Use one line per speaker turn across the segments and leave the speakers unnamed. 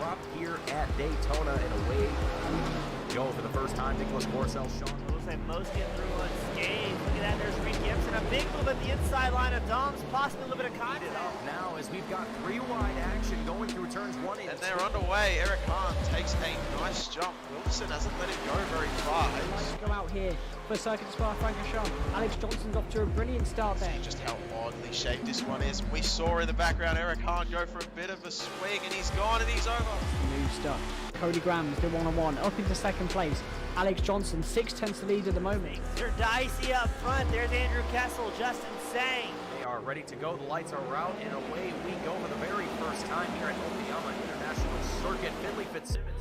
dropped here at Daytona, and away we go for the first time. Nicholas Morcel, Sean.
Looks like most get through unscathed. Look at that, there's Reed Gibson. A big move at the inside line of Dom's, possibly a little bit of contact.
Now, as we've got three wide action going through turns 1 and 2.
And they're underway. Eric Hahn takes a nice jump. Wilson hasn't let him go very far.
Go out here for Circuit Spa Francorchamps. Alex Johnson's off to a brilliant start there.
See just how oddly shaped this one is. We saw in the background Eric Hahn go for a bit of a swing, and he's gone and he's over.
New stuff. Cody Graham's the one-on-one up into second place. Alex Johnson 6/10 lead at the moment.
They're dicey up front. There's Andrew Kessel, Justin Sang.
They are ready to go. The lights are out, and away we go for the very first time here at Okayama International Circuit. Finley Fitzsimmons.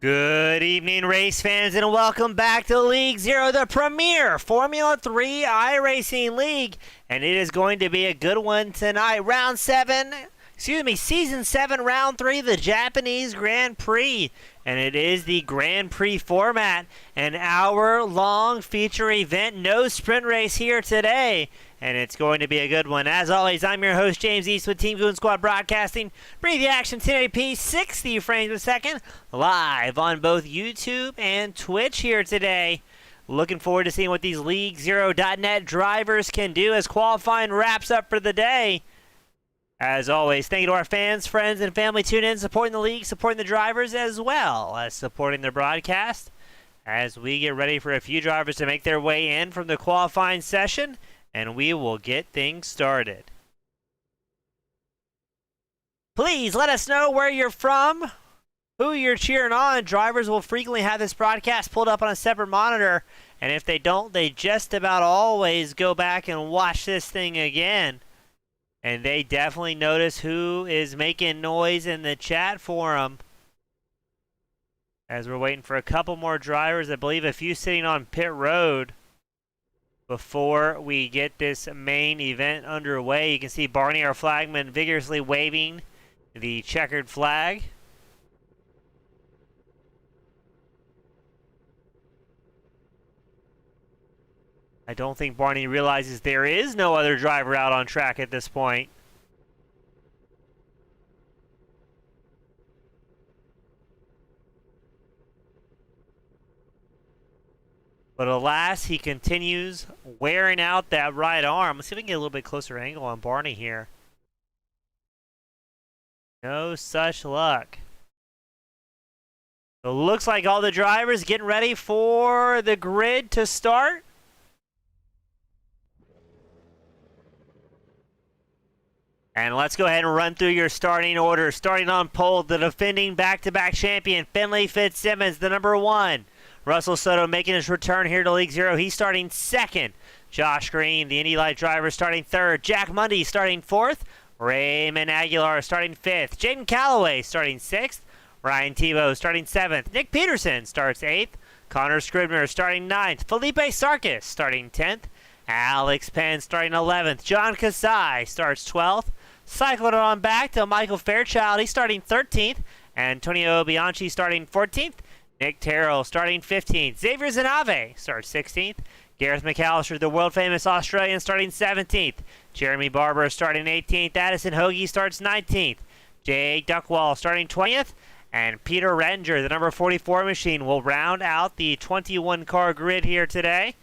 Good evening, race fans, and welcome back to League Zero, the premier Formula 3 iRacing League. And it is going to be a good one tonight. Season 7, Round 3, the Japanese Grand Prix. And it is the Grand Prix format, an hour-long feature event, no sprint race here today. And it's going to be a good one. As always, I'm your host, James East with Team Goon Squad Broadcasting. Bring the action 1080p, 60 frames a second, live on both YouTube and Twitch here today. Looking forward to seeing what these LeagueZero.net drivers can do as qualifying wraps up for the day. As always, thank you to our fans, friends, and family tuning in, supporting the league, supporting the drivers, as well as supporting their broadcast. As we get ready for a few drivers to make their way in from the qualifying session, and we will get things started. Please let us know where you're from, who you're cheering on. Drivers will frequently have this broadcast pulled up on a separate monitor, and if they don't, they just about always go back and watch this thing again. And they definitely notice who is making noise in the chat forum. As we're waiting for a couple more drivers, I believe a few sitting on pit road before we get this main event underway. You can see Barney, our flagman, vigorously waving the checkered flag. I don't think Barney realizes there is no other driver out on track at this point. But alas, he continues wearing out that right arm. Let's see if we can get a little bit closer angle on Barney here. No such luck. So it looks like all the drivers getting ready for the grid to start. And let's go ahead and run through your starting order. Starting on pole, the defending back-to-back champion, Finley Fitzsimmons, the number 1. Russell Soto making his return here to League Zero. He's starting 2nd. Josh Green, the Indy Light driver, starting 3rd. Jack Mundy starting 4th. Raymond Aguilar starting 5th. Jaden Calloway starting 6th. Ryan Tebow starting 7th. Nick Peterson starts 8th. Connor Scribner starting 9th. Felipe Sarkis starting 10th. Alex Penn starting 11th. John Kasai starts 12th. Cycled on back to Michael Fairchild. He's starting 13th. Antonio Bianchi starting 14th. Nick Terrell starting 15th. Xavier Zanave starts 16th. Gareth McAllister, the world-famous Australian, starting 17th. Jeremy Barber starting 18th. Addison Hoagie starts 19th. Jake Duckwall starting 20th. And Peter Rettinger, the number 44 machine, will round out the 21-car grid here today.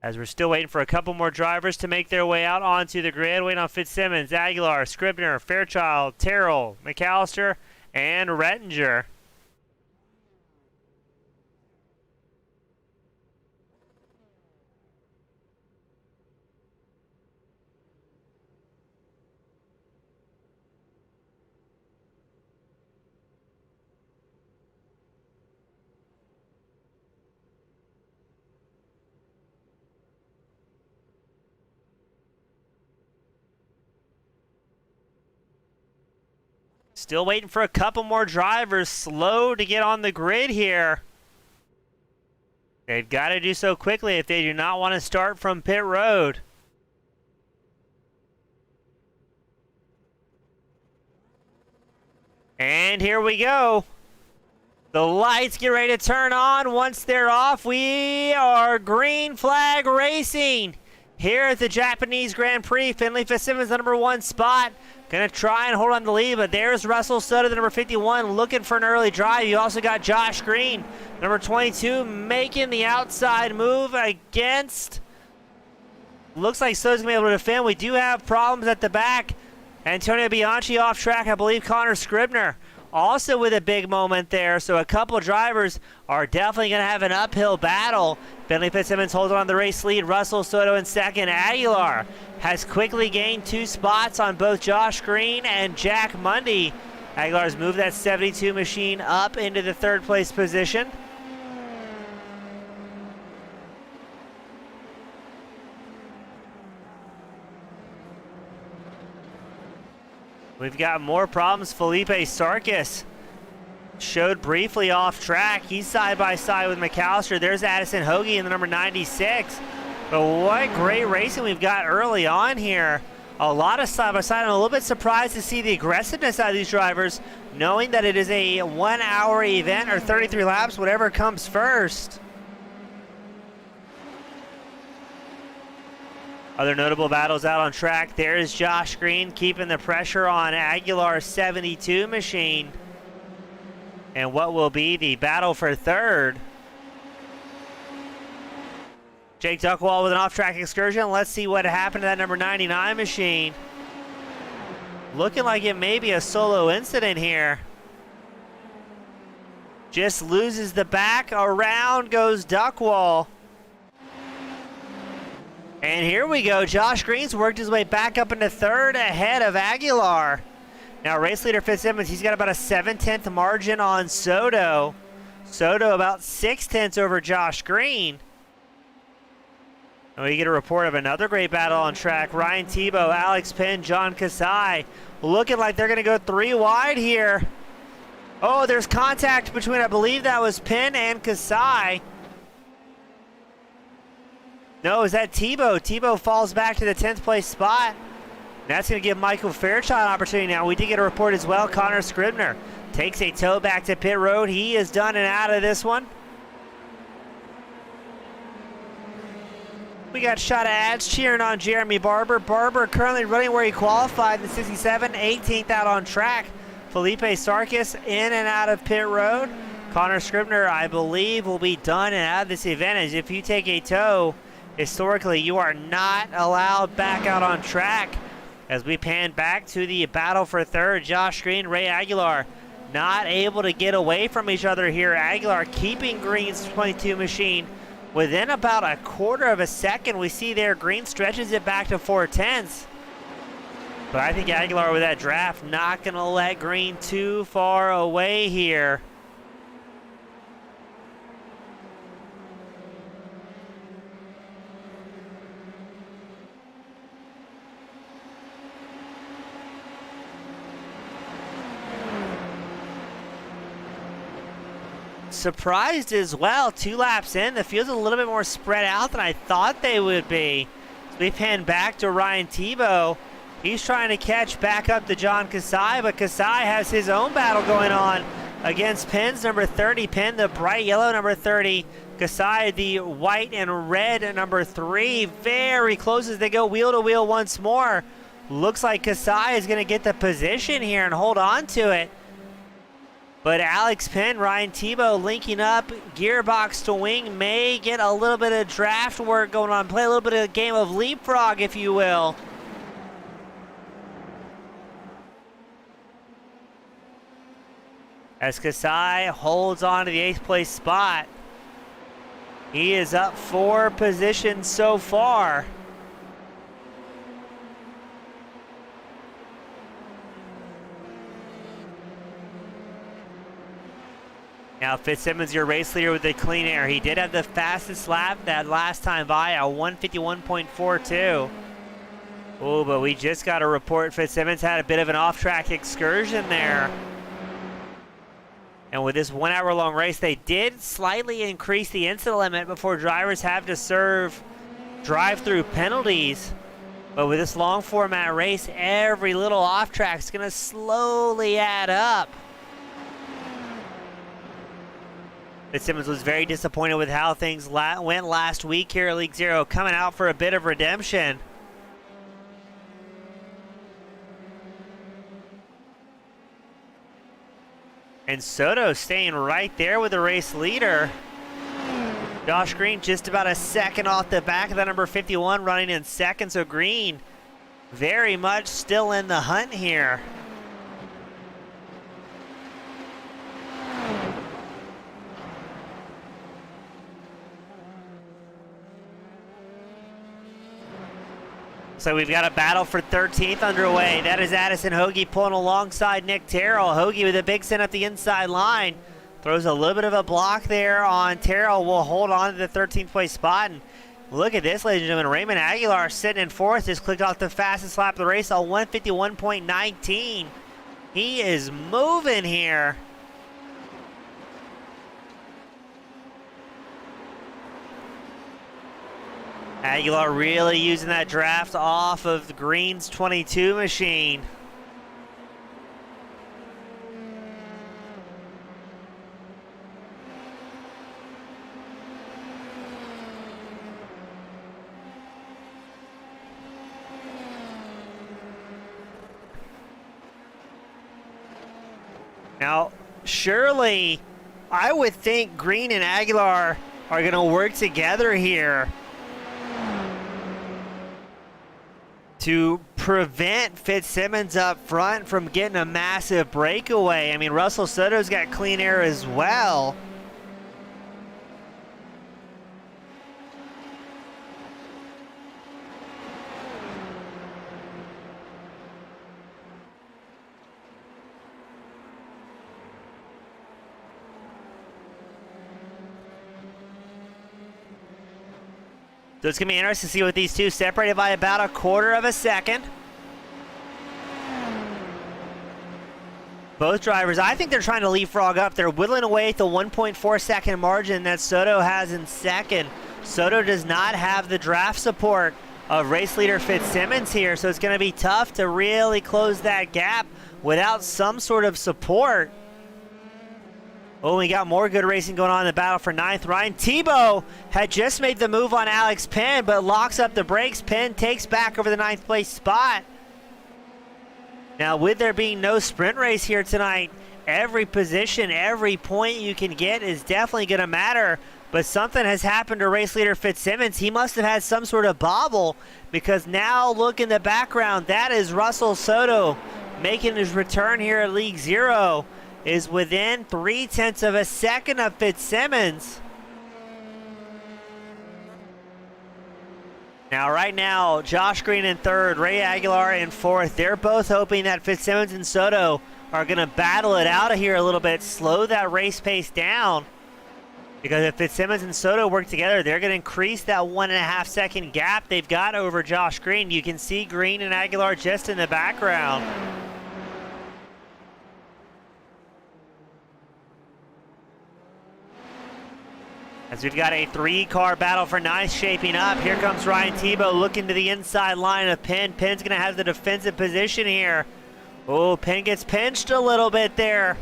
As we're still waiting for a couple more drivers to make their way out onto the grid. Waiting on Fitzsimmons, Aguilar, Scribner, Fairchild, Terrell, McAllister, and Rettinger. Still waiting for a couple more drivers, slow to get on the grid here. They've got to do so quickly if they do not want to start from pit road. And here we go. The lights get ready to turn on. Once they're off, we are green flag racing here at the Japanese Grand Prix. Finley Fitzsimmons, the number 1 spot. Going to try and hold on the lead, but there's Russell Soto, the number 51, looking for an early drive. You also got Josh Green, number 22, making the outside move against. Looks like Soto's going to be able to defend. We do have problems at the back. Antonio Bianchi off track. I believe Connor Scribner also with a big moment there. So a couple drivers are definitely going to have an uphill battle. Finley Fitzsimmons holds on the race lead. Russell Soto in 2nd. Aguilar has quickly gained 2 spots on both Josh Green and Jack Mundy. Aguilar's moved that 72 machine up into the 3rd place position. We've got more problems. Felipe Sarkis showed briefly off track. He's side by side with McAllister. There's Addison Hoagie in the number 96. But what great racing we've got early on here. A lot of side by side. I'm a little bit surprised to see the aggressiveness out of these drivers, knowing that it is a 1-hour event or 33 laps, whatever comes first. Other notable battles out on track. There's Josh Green keeping the pressure on Aguilar's 72 machine. And what will be the battle for 3rd. Jake Duckwall with an off-track excursion. Let's see what happened to that number 99 machine. Looking like it may be a solo incident here. Just loses the back. Around goes Duckwall. And here we go. Josh Green's worked his way back up into 3rd ahead of Aguilar. Now race leader Fitzsimmons, he's got about a 7/10 margin on Soto. Soto about 6/10 over Josh Green. And we get a report of another great battle on track. Ryan Tebow, Alex Penn, John Kasai looking like they're going to go 3 wide here. Oh, there's contact between, I believe that was Penn and Kasai. No, is that Tebow? Tebow falls back to the 10th place spot. That's going to give Michael Fairchild an opportunity now. We did get a report as well. Connor Scribner takes a tow back to pit road. He is done and out of this one. We got shot of ads cheering on Jeremy Barber. Barber currently running where he qualified in the 67, 18th out on track. Felipe Sarkis in and out of pit road. Connor Scribner, I believe, will be done and out of this event, as if you take a tow, historically, you are not allowed back out on track. As we pan back to the battle for third, Josh Green, Ray Aguilar, not able to get away from each other here. Aguilar keeping Green's 22 machine within about a quarter of a second. We see there Green stretches it back to 4/10. But I think Aguilar with that draft not going to let Green too far away here. Surprised as well, 2 laps in. The field's a little bit more spread out than I thought they would be. So we pan back to Ryan Tebow. He's trying to catch back up to John Kasai, but Kasai has his own battle going on against Penn's number 30. Penn, the bright yellow number 30. Kasai, the white and red number 3. Very close as they go wheel to wheel once more. Looks like Kasai is going to get the position here and hold on to it. But Alex Penn, Ryan Tebow linking up, gearbox to wing, may get a little bit of draft work going on, play a little bit of a game of leapfrog, if you will. As Kasai holds on to the 8th place spot. He is up 4 positions so far. Now Fitzsimmons, your race leader with the clean air. He did have the fastest lap that last time by, a 151.42. Oh, but we just got a report Fitzsimmons had a bit of an off-track excursion there. And with this 1 hour long race, they did slightly increase the incident limit before drivers have to serve drive-through penalties. But with this long format race, every little off-track is going to slowly add up. Fitzsimmons was very disappointed with how things went last week here at League Zero, coming out for a bit of redemption. And Soto staying right there with the race leader. Josh Green just about a second off the back of that number 51, running in second. So Green very much still in the hunt here. So we've got a battle for 13th underway. That is Addison Hoagie pulling alongside Nick Terrell. Hoagie with a big send up the inside line. Throws a little bit of a block there on Terrell. Will hold on to the 13th place spot. And look at this, ladies and gentlemen. Raymond Aguilar sitting in 4th. Just clicked off the fastest lap of the race on 151.19. He is moving here. Aguilar really using that draft off of the Green's 22 machine. Now, surely, I would think Green and Aguilar are going to work together here to prevent Fitzsimmons up front from getting a massive breakaway. I mean, Russell Soto's got clean air as well. So it's going to be interesting to see what these two separated by about a quarter of a second. Both drivers, I think they're trying to leapfrog up. They're whittling away at the 1.4 second margin that Soto has in second. Soto does not have the draft support of race leader Fitzsimmons here, so it's going to be tough to really close that gap without some sort of support. Oh, we got more good racing going on in the battle for ninth. Ryan Tebow had just made the move on Alex Penn, but locks up the brakes. Penn takes back over the ninth place spot. Now, with there being no sprint race here tonight, every position, every point you can get is definitely going to matter. But something has happened to race leader Fitzsimmons. He must have had some sort of bobble, because now look in the background. That is Russell Soto making his return here at League Zero. Is within 0.3 of a second of Fitzsimmons. Now, right now, Josh Green in third, Ray Aguilar in fourth. They're both hoping that Fitzsimmons and Soto are going to battle it out of here a little bit, slow that race pace down. Because if Fitzsimmons and Soto work together, they're going to increase that 1.5 second gap they've got over Josh Green. You can see Green and Aguilar just in the background. As we've got a 3-car battle for ninth shaping up. Here comes Ryan Tebow looking to the inside line of Penn. Penn's going to have the defensive position here. Oh, Penn gets pinched a little bit there.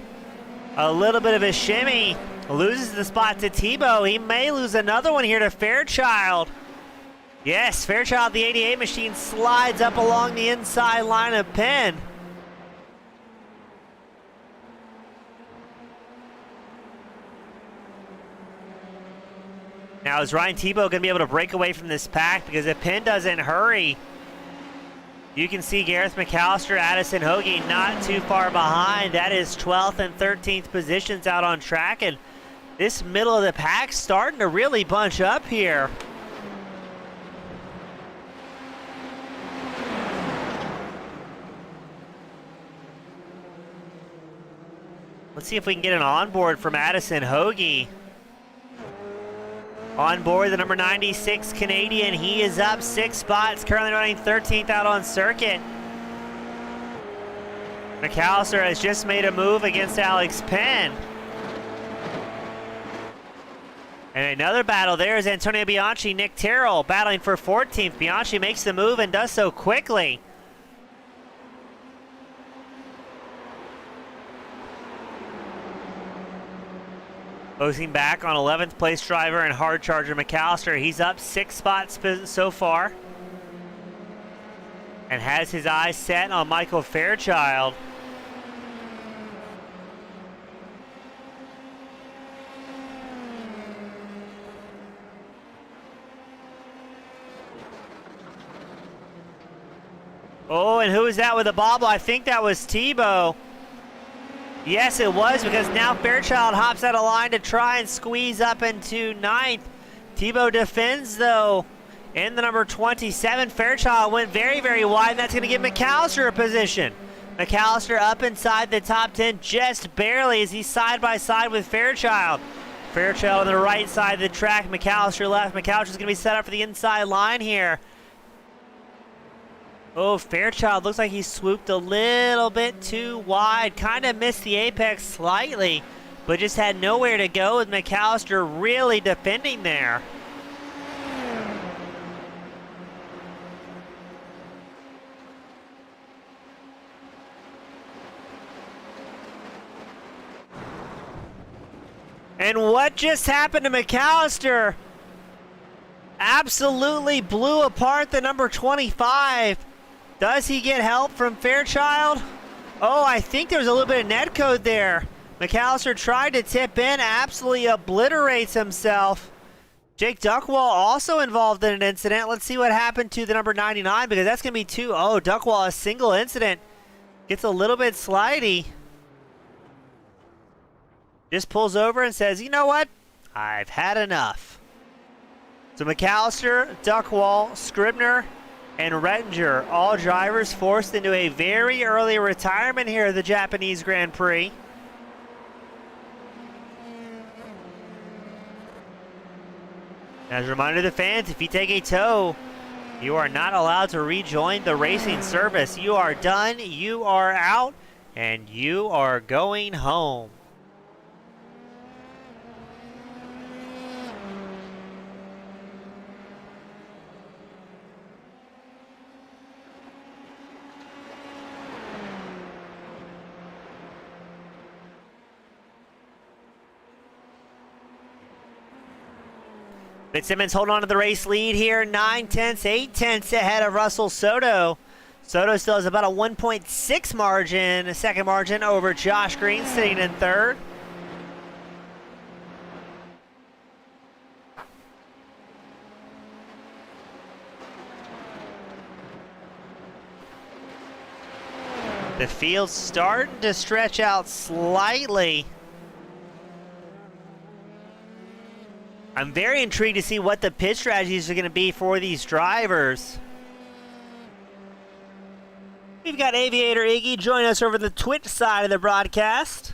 A little bit of a shimmy. Loses the spot to Tebow. He may lose another one here to Fairchild. Yes, Fairchild, the 88 machine, slides up along the inside line of Penn. Now, is Ryan Tebow going to be able to break away from this pack? Because if Penn doesn't hurry, you can see Gareth McAllister, Addison Hoagie not too far behind. That is 12th and 13th positions out on track. And this middle of the pack starting to really bunch up here. Let's see if we can get an onboard from Addison Hoagie. On board the number 96 Canadian. He is up 6 spots, currently running 13th out on circuit. McAllister has just made a move against Alex Penn. And another battle there is Antonio Bianchi, Nick Terrell battling for 14th. Bianchi makes the move and does so quickly. Posing back on 11th place driver and hard charger McAllister. He's up 6 spots so far. And has his eyes set on Michael Fairchild. Oh, and who is that with a bobble? I think that was Tebow. Yes, it was, because now Fairchild hops out of line to try and squeeze up into 9th. Tebow defends, though, in the number 27. Fairchild went very, very wide, and that's going to give McAllister a position. McAllister up inside the top 10 just barely as he's side by side with Fairchild. Fairchild on the right side of the track, McAllister left. McAllister's going to be set up for the inside line here. Oh, Fairchild looks like he swooped a little bit too wide. Kind of missed the apex slightly, but just had nowhere to go with McAllister really defending there. And what just happened to McAllister? Absolutely blew apart the number 25. Does he get help from Fairchild? Oh, I think there was a little bit of netcode there. McAllister tried to tip in, absolutely obliterates himself. Jake Duckwall also involved in an incident. Let's see what happened to the number 99, because that's going to be 2. Oh, Duckwall, a single incident. Gets a little bit slidey. Just pulls over and says, you know what? I've had enough. So McAllister, Duckwall, Scribner, and Rettinger, all drivers forced into a very early retirement here at the Japanese Grand Prix. As a reminder to the fans, if you take a tow, you are not allowed to rejoin the racing service. You are done, you are out, and you are going home. Fitzsimmons holding on to the race lead here, 9/10, 8/10 ahead of Russell Soto. Soto still has about a 1.6 margin, a second margin over Josh Green sitting in third. The field's starting to stretch out slightly. I'm very intrigued to see what the pit strategies are going to be for these drivers. We've got Aviator Iggy join us over the Twitch side of the broadcast.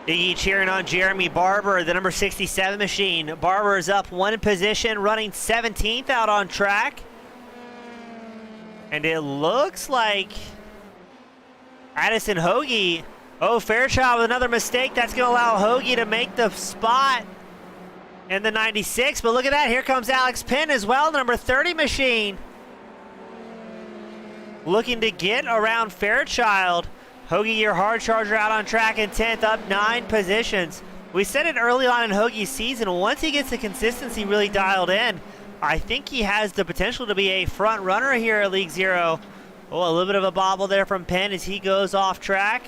Iggy cheering on Jeremy Barber, the number 67 machine. Barber is up one position, running 17th out on track. And it looks like Addison Hoagie. Oh, Fairchild with another mistake. That's going to allow Hoagie to make the spot in the 96. But look at that. Here comes Alex Penn as well, the number 30 machine. Looking to get around Fairchild. Hoagie, your hard charger, out on track in 10th, up 9 positions. We said it early on in Hoagie's season, once he gets the consistency really dialed in, I think he has the potential to be a front runner here at League Zero. Oh, a little bit of a bobble there from Penn as he goes off track.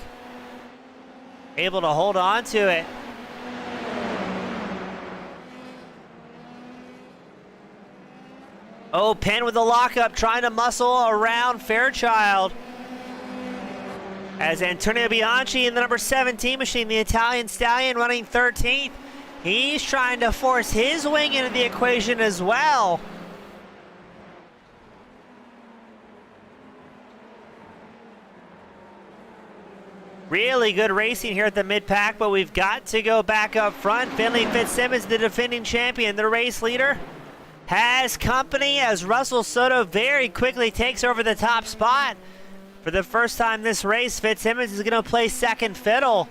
Able to hold on to it. Oh, Penn with the lockup, trying to muscle around Fairchild. As Antonio Bianchi in the number 17 machine, the Italian Stallion, running 13th. He's trying to force his wing into the equation as well. Really good racing here at the mid-pack, but we've got to go back up front. Finley Fitzsimmons, the defending champion, the race leader, has company as Russell Soto very quickly takes over the top spot. For the first time this race, Fitzsimmons is going to play second fiddle.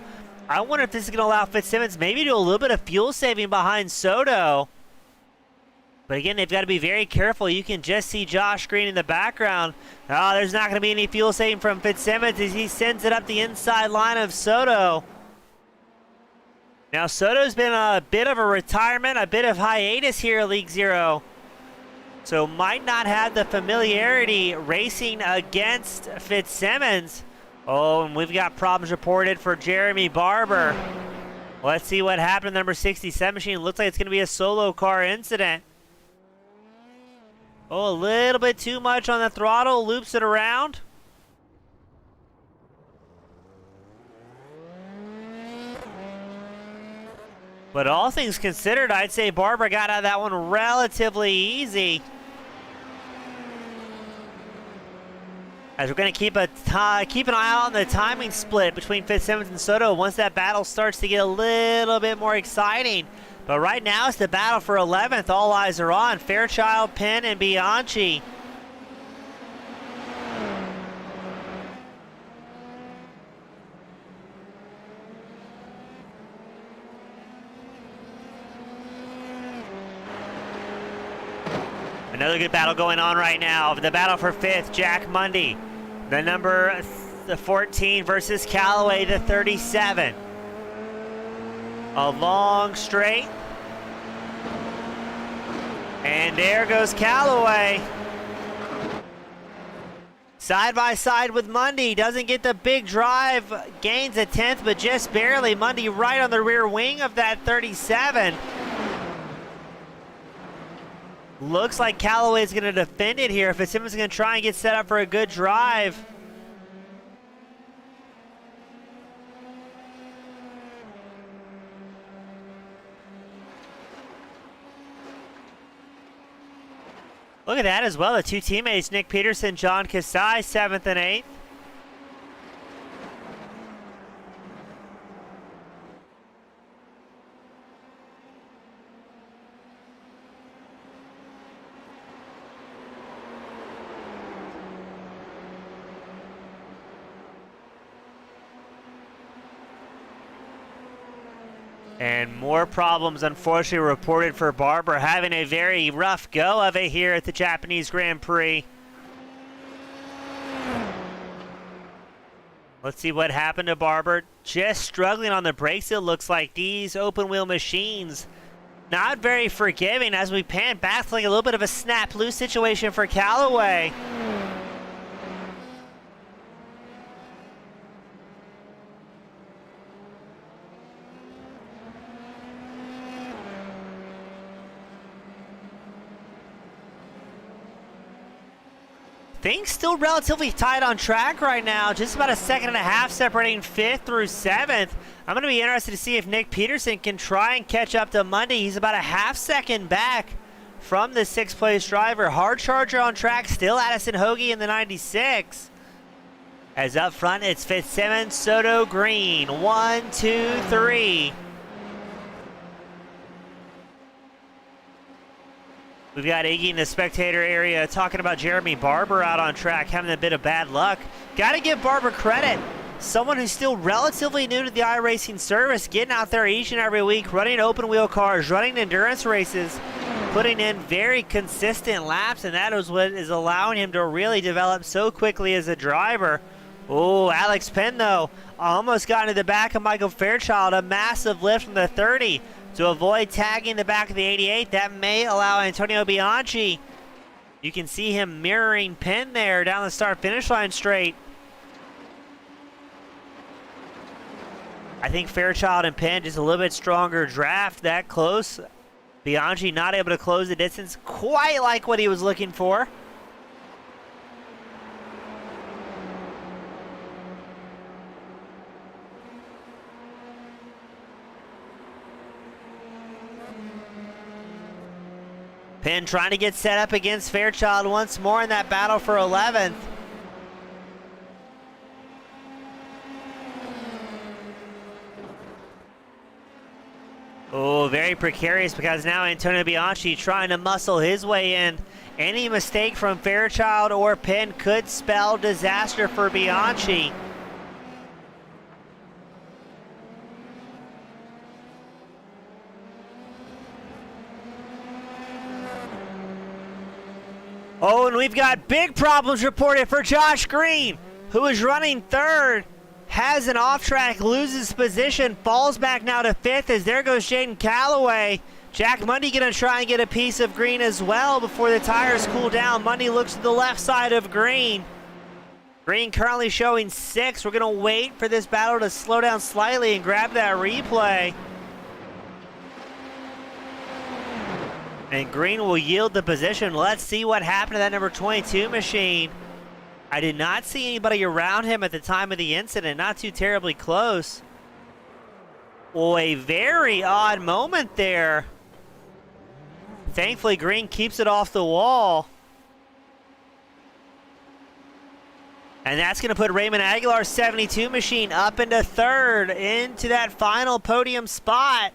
I wonder if this is going to allow Fitzsimmons maybe to do a little bit of fuel saving behind Soto. But again, they've got to be very careful. You can just see Josh Green in the background. Oh, there's not going to be any fuel saving from Fitzsimmons as he sends it up the inside line of Soto. Now, Soto's been a bit of a retirement, a bit of hiatus here at League Zero. So might not have the familiarity racing against Fitzsimmons. Oh, and we've got problems reported for Jeremy Barber. Let's see what happened in the number 67 machine. Looks like it's going to be a solo car incident. Oh, a little bit too much on the throttle. Loops it around. But all things considered, I'd say Barber got out of that one relatively easy. As we're going to keep an eye out on the timing split between Fitzsimmons and Soto once that battle starts to get a little bit more exciting. But right now it's the battle for 11th. All eyes are on Fairchild, Penn, and Bianchi. Another good battle going on right now. The battle for 5th, Jack Mundy, the number 14 versus Callaway, the 37. A long straight. And there goes Callaway. Side by side with Mundy. Doesn't get the big drive. Gains a 10th, but just barely. Mundy right on the rear wing of that 37. Looks like Callaway's going to defend it here. Fitzsimmons is going to try and get set up for a good drive. Look at that as well. The two teammates, Nick Peterson, John Kasai, 7th and 8th. And more problems, unfortunately, reported for Barber, having a very rough go of it here at the Japanese Grand Prix. Let's see what happened to Barber. Just struggling on the brakes, it looks like. These open wheel machines not very forgiving as we pan back to like a little bit of a snap loose situation for Callaway. Things still relatively tight on track right now. Just about a second and a half separating 5th through 7th. I'm going to be interested to see if Nick Peterson can try and catch up to Monday. He's about a half second back from the 6th place driver. Hard charger on track, still Addison Hoagie in the 96. As up front, it's Fitzsimmons, Soto, Green. 1, 2, 3. We've got Iggy in the spectator area talking about Jeremy Barber out on track, having a bit of bad luck. Got to give Barber credit. Someone who's still relatively new to the iRacing service, getting out there each and every week, running open wheel cars, running endurance races, putting in very consistent laps, and that is what is allowing him to really develop so quickly as a driver. Oh, Alex Penn, though, almost got into the back of Michael Fairchild. A massive lift from the 30. To avoid tagging the back of the 88, that may allow Antonio Bianchi. You can see him mirroring Penn there down the start-finish line straight. I think Fairchild and Penn just a little bit stronger draft that close. Bianchi not able to close the distance quite like what he was looking for. Penn trying to get set up against Fairchild once more in that battle for 11th. Oh, very precarious because now Antonio Bianchi trying to muscle his way in. Any mistake from Fairchild or Penn could spell disaster for Bianchi. Oh, and we've got big problems reported for Josh Green, who is running 3rd, has an off-track, loses position, falls back now to 5th as there goes Jaden Callaway. Jack Mundy going to try and get a piece of Green as well before the tires cool down. Mundy looks to the left side of Green. Green currently showing 6th. We're going to wait for this battle to slow down slightly and grab that replay. And Green will yield the position. Let's see what happened to that number 22 machine. I did not see anybody around him at the time of the incident. Not too terribly close. Oh, a very odd moment there. Thankfully, Green keeps it off the wall. And that's going to put Raymond Aguilar's 72 machine up into 3rd, into that final podium spot.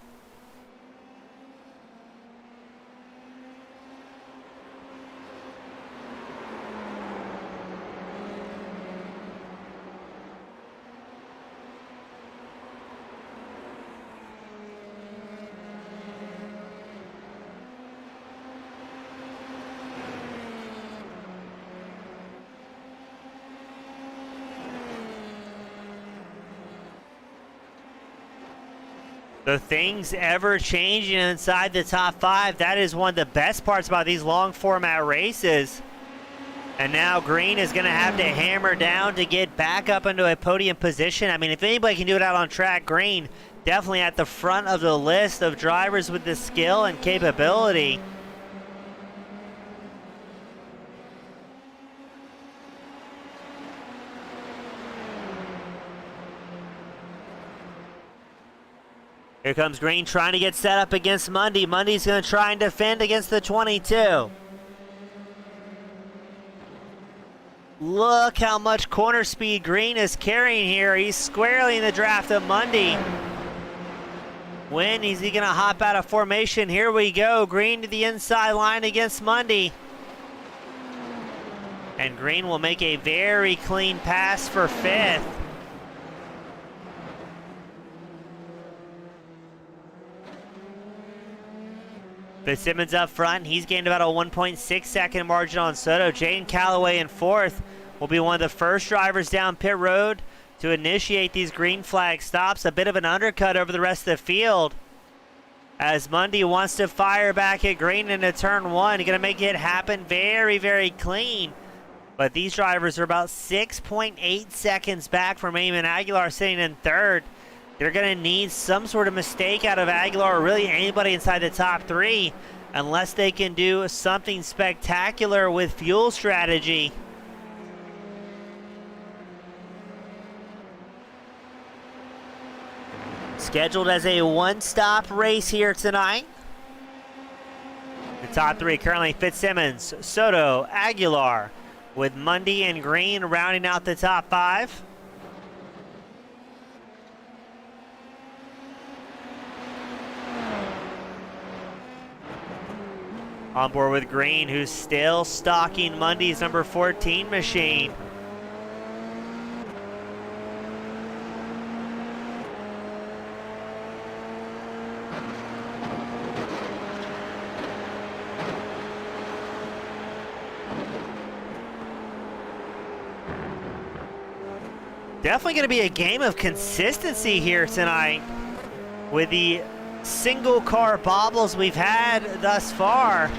The things ever changing inside the top 5. That is one of the best parts about these long format races. And now Green is going to have to hammer down to get back up into a podium position. I mean, if anybody can do it out on track, Green definitely at the front of the list of drivers with the skill and capability. Here comes Green trying to get set up against Mundy. Mundy's going to try and defend against the 22. Look how much corner speed Green is carrying here. He's squarely in the draft of Mundy. When is he going to hop out of formation? Here we go. Green to the inside line against Mundy. And Green will make a very clean pass for 5th. Fitzsimmons up front. He's gained about a 1.6 second margin on Soto. Jaden Calloway in fourth will be one of the first drivers down pit road to initiate these green flag stops. A bit of an undercut over the rest of the field as Mundy wants to fire back at green into turn one. He's going to make it happen very, very clean. But these drivers are about 6.8 seconds back from Eamon Aguilar sitting in third. They're going to need some sort of mistake out of Aguilar or really anybody inside the top three unless they can do something spectacular with fuel strategy. Scheduled as a one-stop race here tonight. The top three currently Fitzsimmons, Soto, Aguilar, with Mundy and Green rounding out the top five. On board with Green, who's still stalking Mundy's number 14 machine. Definitely going to be a game of consistency here tonight with the single car bobbles we've had thus far.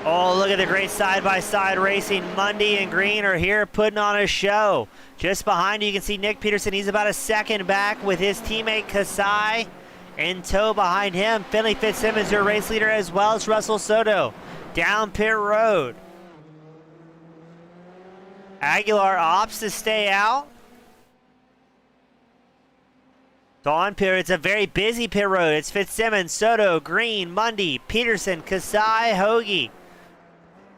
Oh, look at the great side-by-side racing. Mundy and Green are here putting on a show. Just behind you, you can see Nick Peterson. He's about a second back with his teammate Kasai in tow behind him. Finley Fitzsimmons, your race leader, as well as Russell Soto down pit road. Aguilar opts to stay out. So on pit, it's a very busy pit road. It's Fitzsimmons, Soto, Green, Mundy, Peterson, Kasai, Hoagie.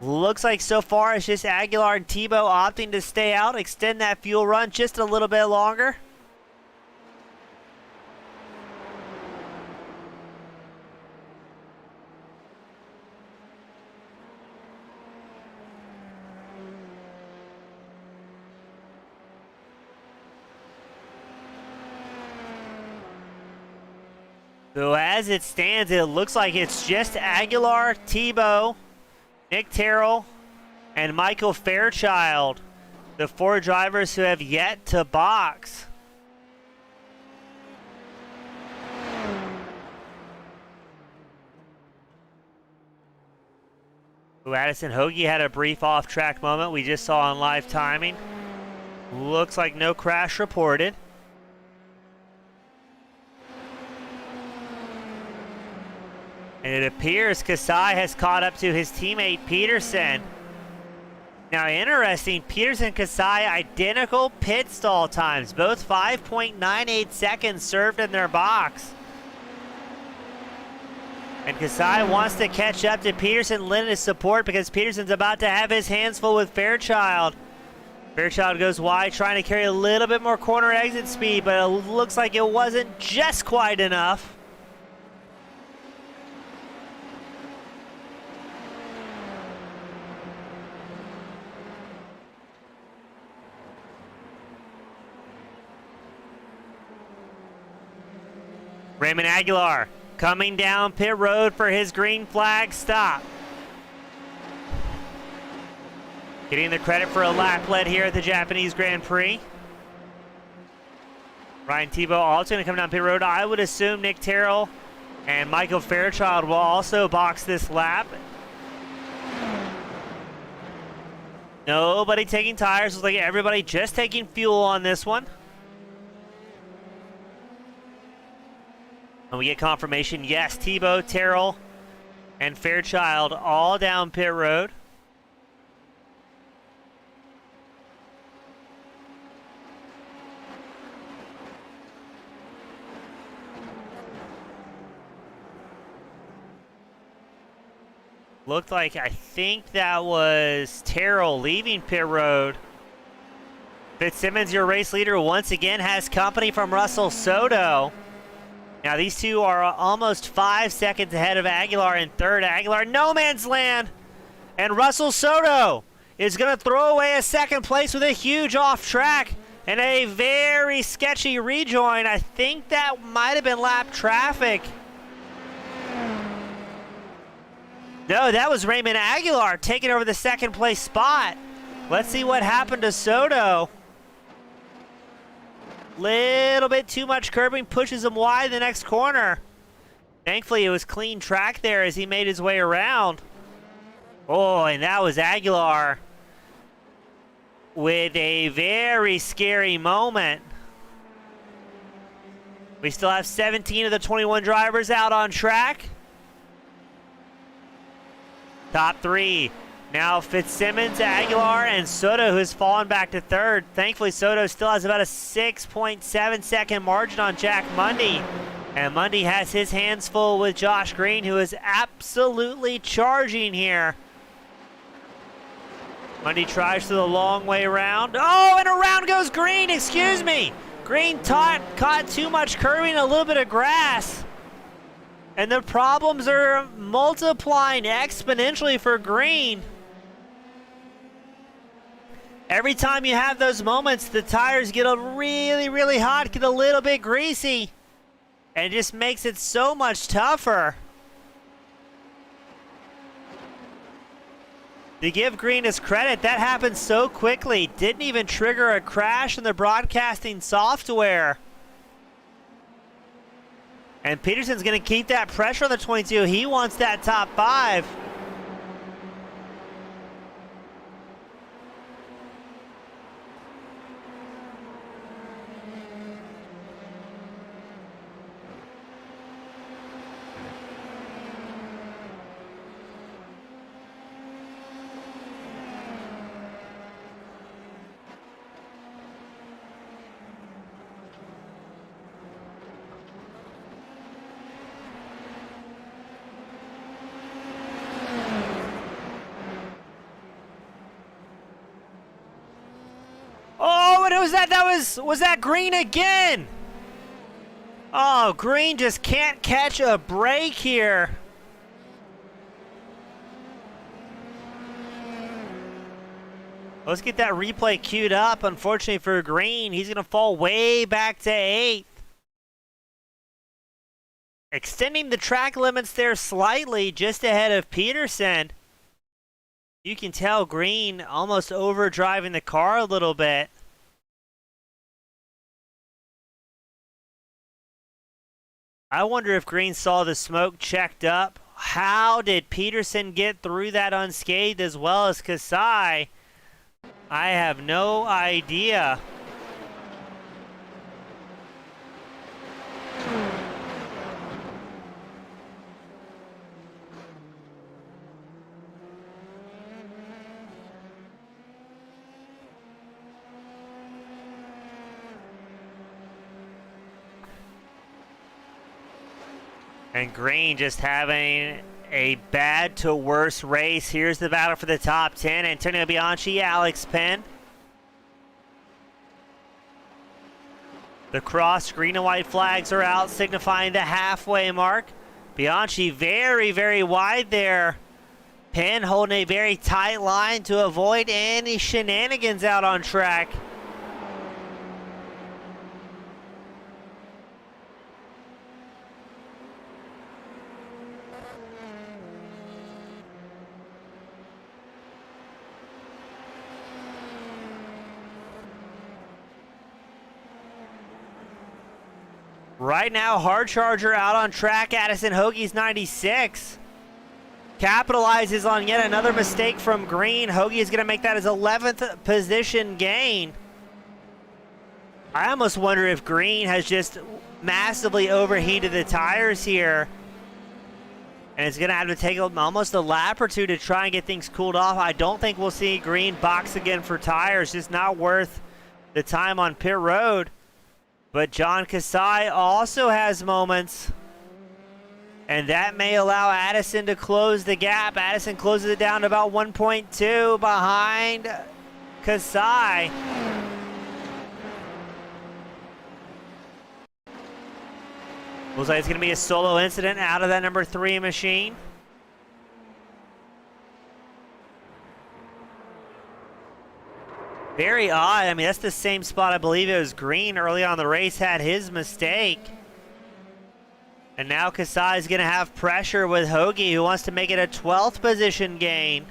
Looks like so far it's just Aguilar and Tebow opting to stay out, extend that fuel run just a little bit longer. So as it stands, it looks like it's just Aguilar, Tebow, Nick Terrell, and Michael Fairchild, the four drivers who have yet to box. Addison Hoagie had a brief off-track moment we just saw on live timing. Looks like no crash reported. And it appears Kasai has caught up to his teammate Peterson. Now interesting, Peterson and Kasai identical pit stall times, both 5.98 seconds served in their box. And Kasai wants to catch up to Peterson, lend his support because Peterson's about to have his hands full with Fairchild. Fairchild goes wide, trying to carry a little bit more corner exit speed, but it looks like it wasn't just quite enough. Raymond Aguilar coming down pit road for his green flag stop. Getting the credit for a lap led here at the Japanese Grand Prix. Ryan Tebow also going to come down pit road. I would assume Nick Terrell and Michael Fairchild will also box this lap. Nobody taking tires. Looks like everybody just taking fuel on this one. And we get confirmation, yes, Tebow, Terrell, and Fairchild all down pit road. Looked like, I think that was Terrell leaving pit road. Fitzsimmons, your race leader, once again has company from Russell Soto. Now these two are almost 5 seconds ahead of Aguilar in third. Aguilar, no man's land. And Russell Soto is going to throw away a second place with a huge off track and a very sketchy rejoin. I think that might have been lap traffic. No, that was Raymond Aguilar taking over the second place spot. Let's see what happened to Soto. Little bit too much curbing, pushes him wide in the next corner. Thankfully, it was clean track there as he made his way around. Oh, and that was Aguilar with a very scary moment. We still have 17 of the 21 drivers out on track. Top three. Now Fitzsimmons, Aguilar, and Soto, who has fallen back to third. Thankfully, Soto still has about a 6.7 second margin on Jack Mundy. And Mundy has his hands full with Josh Green, who is absolutely charging here. Mundy tries to the long way around. Oh, and around goes Green, excuse me. Green caught too much curving, a little bit of grass. And the problems are multiplying exponentially for Green. Every time you have those moments, the tires get really, really hot, get a little bit greasy. And it just makes it so much tougher. To give Green his credit, that happened so quickly. Didn't even trigger a crash in the broadcasting software. And Peterson's going to keep that pressure on the 22. He wants that top 5. Oh, what was that? Was that Green again? Oh, Green just can't catch a break here. Let's get that replay queued up. Unfortunately for Green, he's going to fall way back to 8th. Extending the track limits there slightly, just ahead of Peterson. You can tell Green almost overdriving the car a little bit. I wonder if Green saw the smoke checked up. How did Peterson get through that unscathed as well as Kasai? I have no idea. And Green just having a bad to worse race. Here's the battle for the top 10. Antonio Bianchi, Alex Penn. The cross green and white flags are out, signifying the halfway mark. Bianchi very, very wide there. Penn holding a very tight line to avoid any shenanigans out on track. Right now, hard charger out on track. Addison Hoagie's 96. Capitalizes on yet another mistake from Green. Hoagie is going to make that his 11th position gain. I almost wonder if Green has just massively overheated the tires here. And it's going to have to take almost a lap or two to try and get things cooled off. I don't think we'll see Green box again for tires. Just not worth the time on pit road. But John Kasai also has moments, and that may allow Addison to close the gap. Addison closes it down to about 1.2 behind Kasai. Looks like it's going to be a solo incident out of that number 3 machine. Very odd. I mean, that's the same spot I believe it was Green early on in the race had his mistake. And now Kasai is going to have pressure with Hoagie, who wants to make it a 12th position gain.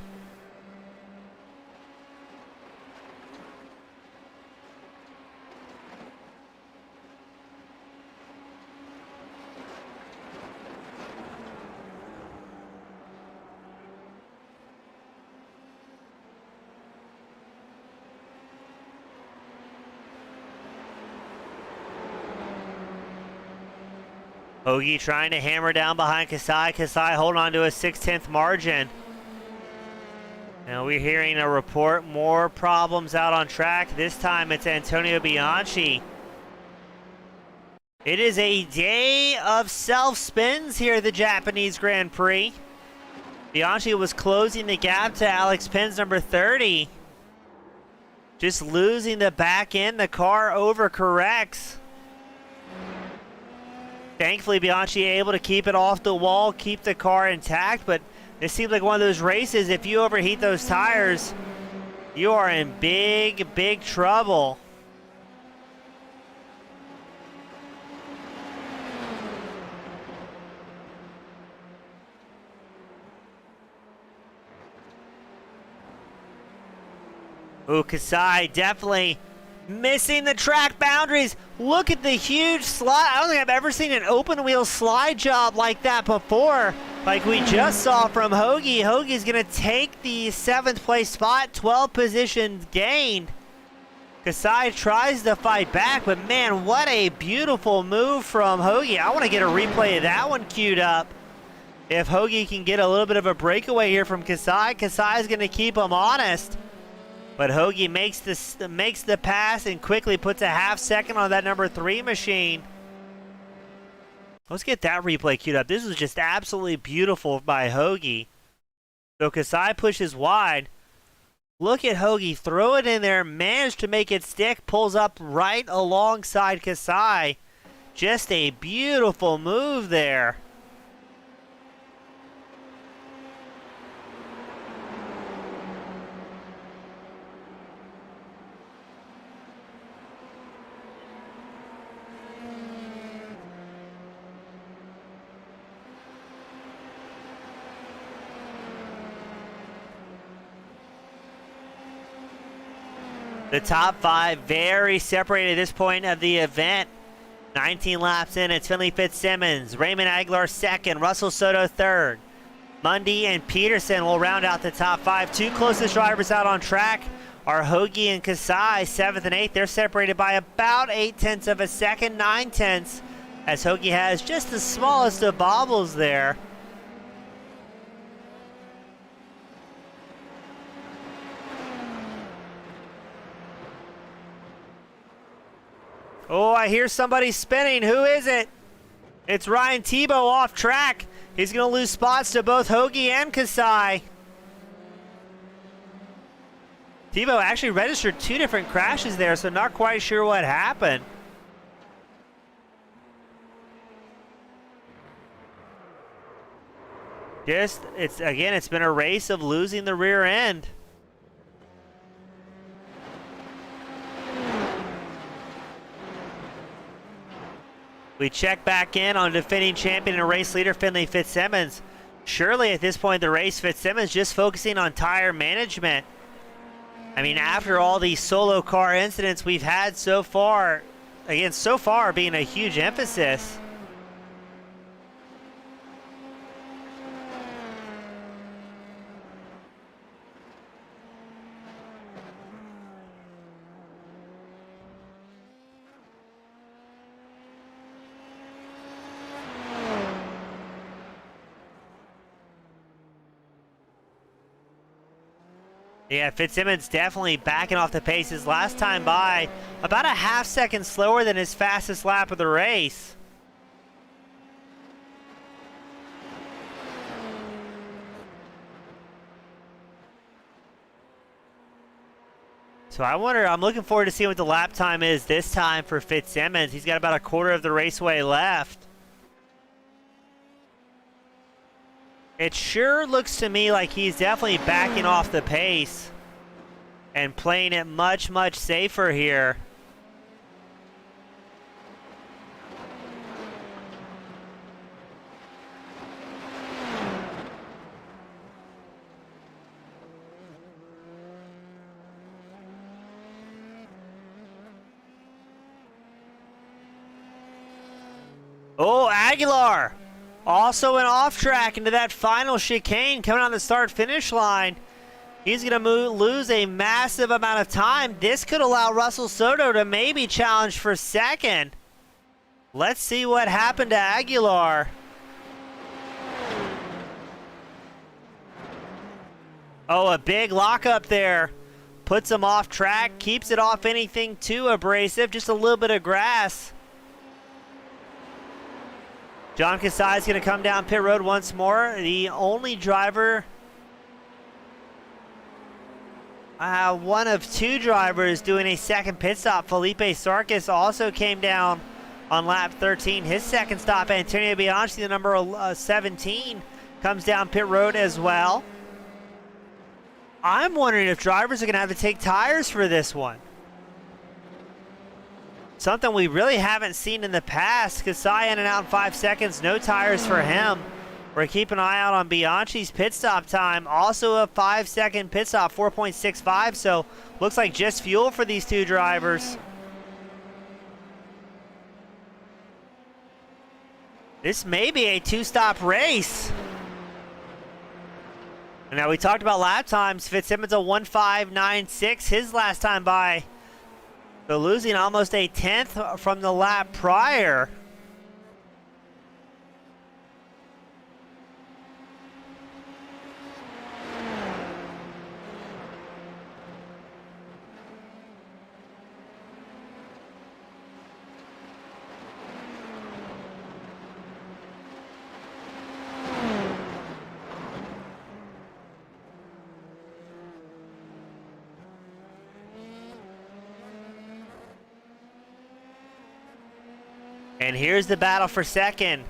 Hoagie trying to hammer down behind Kasai. Kasai holding on to a 6/10 margin. Now we're hearing a report, more problems out on track. This time it's Antonio Bianchi. It is a day of self-spins here at the Japanese Grand Prix. Bianchi was closing the gap to Alex Pins number 30. Just losing the back end, the car overcorrects. Thankfully, Bianchi able to keep it off the wall, keep the car intact, but this seems like one of those races, if you overheat those tires, you are in big, big trouble. Ooh, Kasai definitely missing the track boundaries. Look at the huge slide. I don't think I've ever seen an open wheel slide job like that before, like we just saw from Hoagie. Hoagie's going to take the 7th place spot, 12 positions gained. Kasai tries to fight back, but man, what a beautiful move from Hoagie. I want to get a replay of that one queued up. If Hoagie can get a little bit of a breakaway here from Kasai, Kasai's going to keep him honest. But Hoagie makes the pass and quickly puts a half second on that number 3 machine. Let's get that replay queued up. This was just absolutely beautiful by Hoagie. So Kasai pushes wide. Look at Hoagie, throw it in there, managed to make it stick, pulls up right alongside Kasai. Just a beautiful move there. The top 5 very separated at this point of the event. 19 laps in, it's Finley Fitzsimmons, Raymond Aguilar 2nd, Russell Soto 3rd. Mundy and Peterson will round out the top 5. 2 closest drivers out on track are Hoagie and Kasai, 7th and 8th. They're separated by about 0.8 of a second, 0.9, as Hoagie has just the smallest of bobbles there. Oh, I hear somebody spinning. Who is it? It's Ryan Tebow off track. He's going to lose spots to both Hoagie and Kasai. Tebow actually registered 2 different crashes there, so not quite sure what happened. It's been a race of losing the rear end. We check back in on defending champion and race leader Finley Fitzsimmons. Surely at this point in the race, Fitzsimmons just focusing on tire management. I mean, after all these solo car incidents we've had so far, again, so far being a huge emphasis. Yeah, Fitzsimmons definitely backing off the pace his last time by. About a half second slower than his fastest lap of the race. So I'm looking forward to seeing what the lap time is this time for Fitzsimmons. He's got about a quarter of the raceway left. It sure looks to me like he's definitely backing off the pace and playing it much, much safer here. Oh, Aguilar also an off track into that final chicane coming on the start finish line. He's going to lose a massive amount of time. This could allow Russell Soto to maybe challenge for second. Let's see what happened to Aguilar. Oh, a big lockup there. Puts him off track, keeps it off anything too abrasive, just a little bit of grass. John Kasai is going to come down pit road once more. The only driver, one of two drivers doing a second pit stop. Felipe Sarkis also came down on lap 13. His second stop, Antonio Bianchi, the number 17, comes down pit road as well. I'm wondering if drivers are going to have to take tires for this one. Something we really haven't seen in the past. Kasai in and out in 5 seconds. No tires for him. We're keeping an eye out on Bianchi's pit stop time. Also a 5-second pit stop, 4.65. So looks like just fuel for these two drivers. This may be a two-stop race. Now, we talked about lap times. Fitzsimmons a 1:5.96, his last time by. So losing almost a tenth from the lap prior. And here's the battle for second.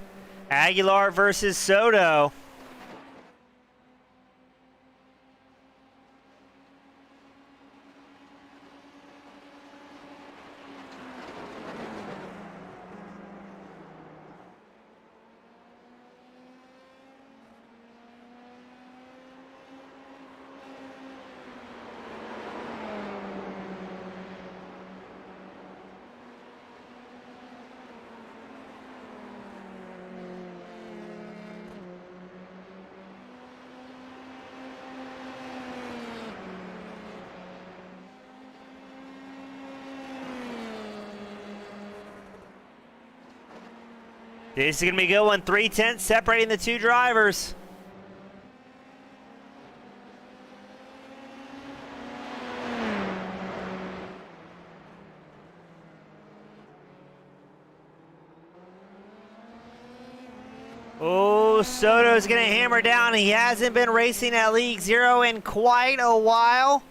Aguilar versus Soto. This is going to be a good one. 3/10 separating the two drivers. Oh, Soto's going to hammer down. He hasn't been racing at League Zero in quite a while.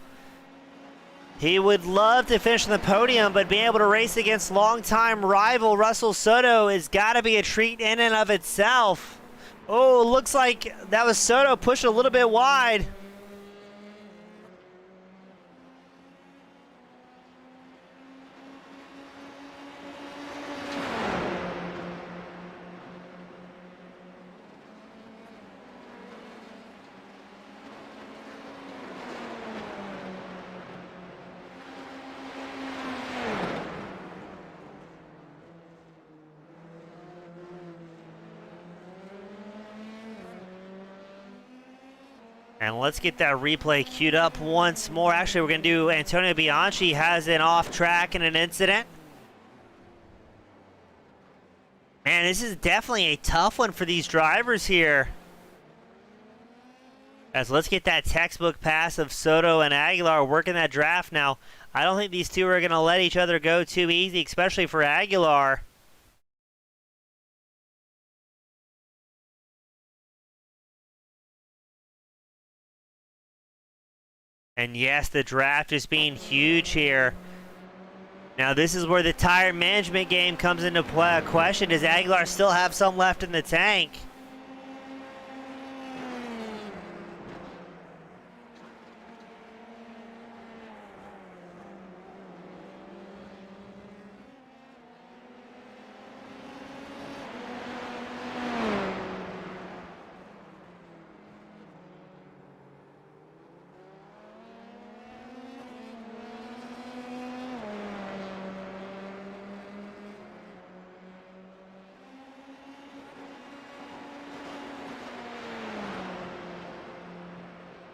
He would love to finish on the podium, but being able to race against longtime rival Russell Soto has got to be a treat in and of itself. Oh, looks like that was Soto pushed a little bit wide. And let's get that replay queued up once more. Actually, we're going to do Antonio Bianchi has an off track and an incident. Man, this is definitely a tough one for these drivers here. As let's get that textbook pass of Soto and Aguilar working that draft now. I don't think these two are going to let each other go too easy, especially for Aguilar. And yes, the draft is being huge here. Now this is where the tire management game comes into question. Does Aguilar still have some left in the tank?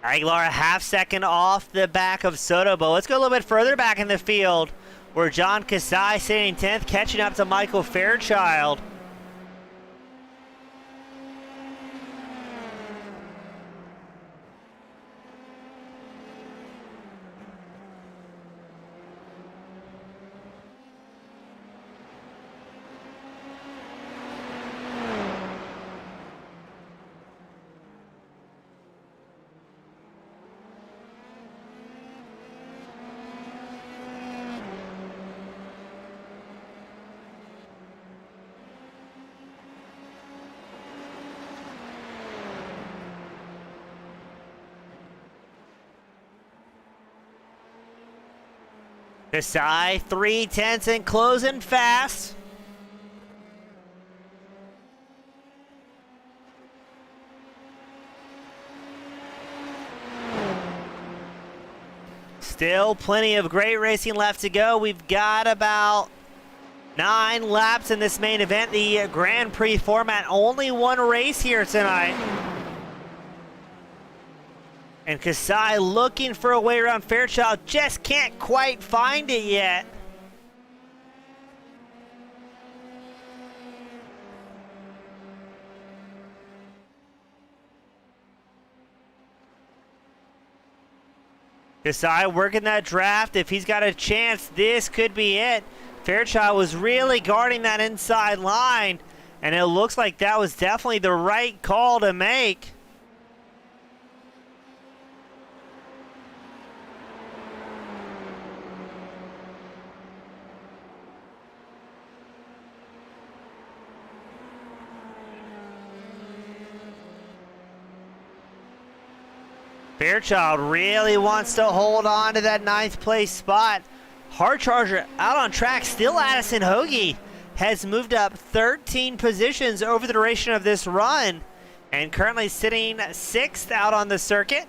Aguilar a half second off the back of Soto, but let's go a little bit further back in the field where John Kasai sitting 10th, catching up to Michael Fairchild. Kasai 3/10 and closing fast. Still plenty of great racing left to go. We've got about 9 laps in this main event. The Grand Prix format, only one race here tonight. And Kasai looking for a way around Fairchild, just can't quite find it yet. Kasai working that draft. If he's got a chance, this could be it. Fairchild was really guarding that inside line, and it looks like that was definitely the right call to make. Fairchild really wants to hold on to that 9th place spot. Hard Charger out on track. Still Addison Hoagie has moved up 13 positions over the duration of this run and currently sitting 6th out on the circuit.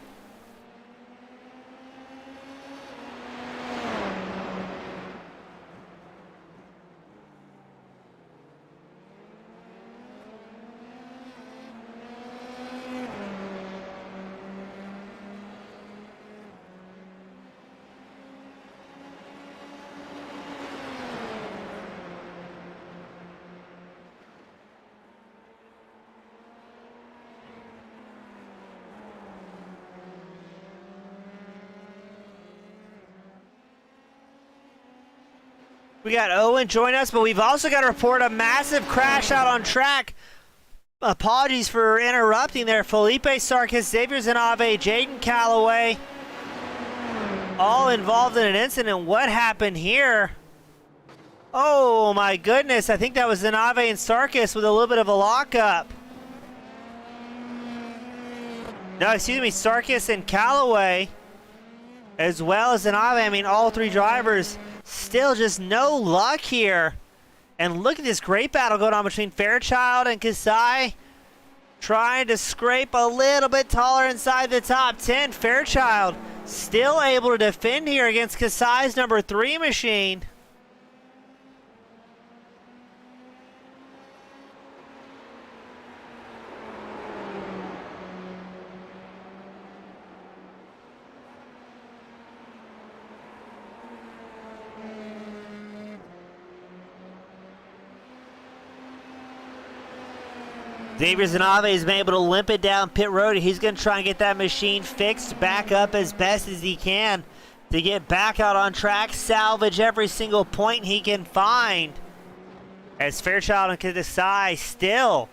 We got Owen join us, but we've also got to report a massive crash out on track. Apologies for interrupting there. Felipe Sarkis, Xavier Zanave, Jaden Calloway, all involved in an incident. What happened here? Oh my goodness, I think that was Zanave and Sarkis with a little bit of a lockup. No, excuse me, Sarkis and Calloway, as well as Zanave. I mean, all 3 drivers. Still just no luck here. And look at this great battle going on between Fairchild and Kasai. Trying to scrape a little bit taller inside the top 10. Fairchild still able to defend here against Kasai's number 3 machine. Xavier Zanave has been able to limp it down pit road. He's going to try and get that machine fixed back up as best as he can to get back out on track, salvage every single point he can find. As Fairchild and Kasai still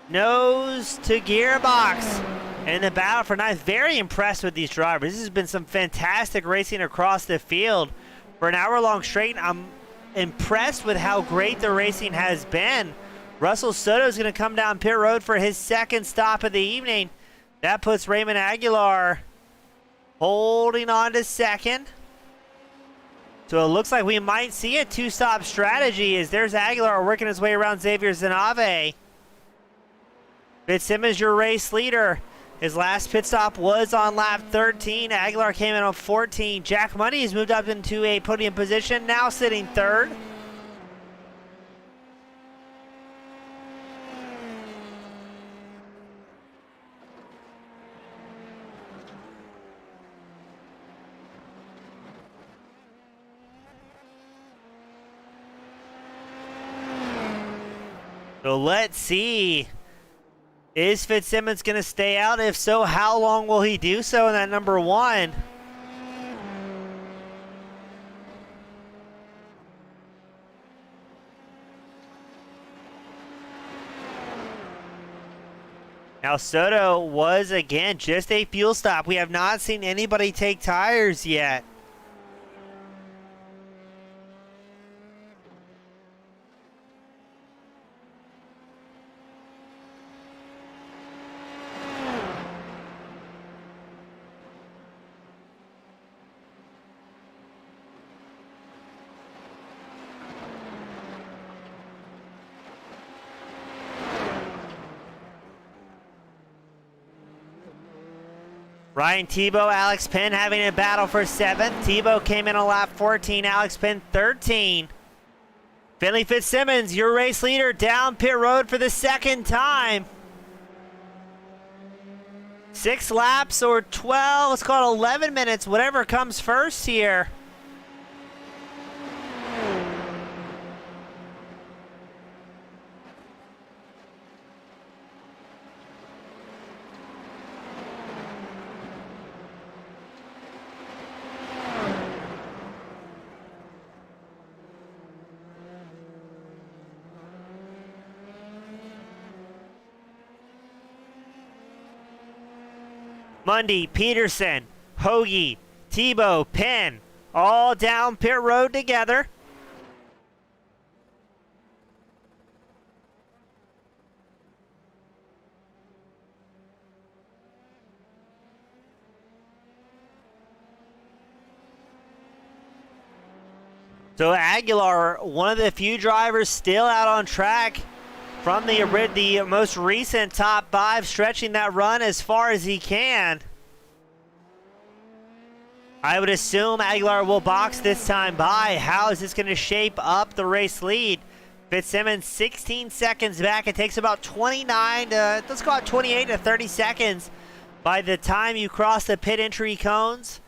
nose to gearbox in the battle for 9th. Very impressed with these drivers. This has been some fantastic racing across the field for an hour-long straight. I'm impressed with how great the racing has been. Russell Soto is going to come down pit road for his 2nd stop of the evening. That puts Raymond Aguilar holding on to 2nd. So it looks like we might see a 2-stop strategy as there's Aguilar working his way around Xavier Zanave. Fitzsimmons, your race leader. His last pit stop was on lap 13. Aguilar came in on 14. Jack Money has moved up into a podium position, now sitting 3rd. So let's see. Is Fitzsimmons going to stay out? If so, how long will he do so in that number 1? Now, Soto was, again, just a fuel stop. We have not seen anybody take tires yet. Ryan Tebow, Alex Penn having a battle for 7th. Tebow came in on lap 14, Alex Penn 13. Finley Fitzsimmons, your race leader, down pit road for the 2nd time. 6 laps or 12, let's call it 11 minutes, whatever comes first here. Mundy, Peterson, Hoagie, Tebow, Penn, all down pit road together. So Aguilar, one of the few drivers still out on track from the most recent top 5, stretching that run as far as he can. I would assume Aguilar will box this time by. How is this going to shape up the race lead? Fitzsimmons 16 seconds back. It takes about 29 to, let's call it 28 to 30 seconds by the time you cross the pit entry cones,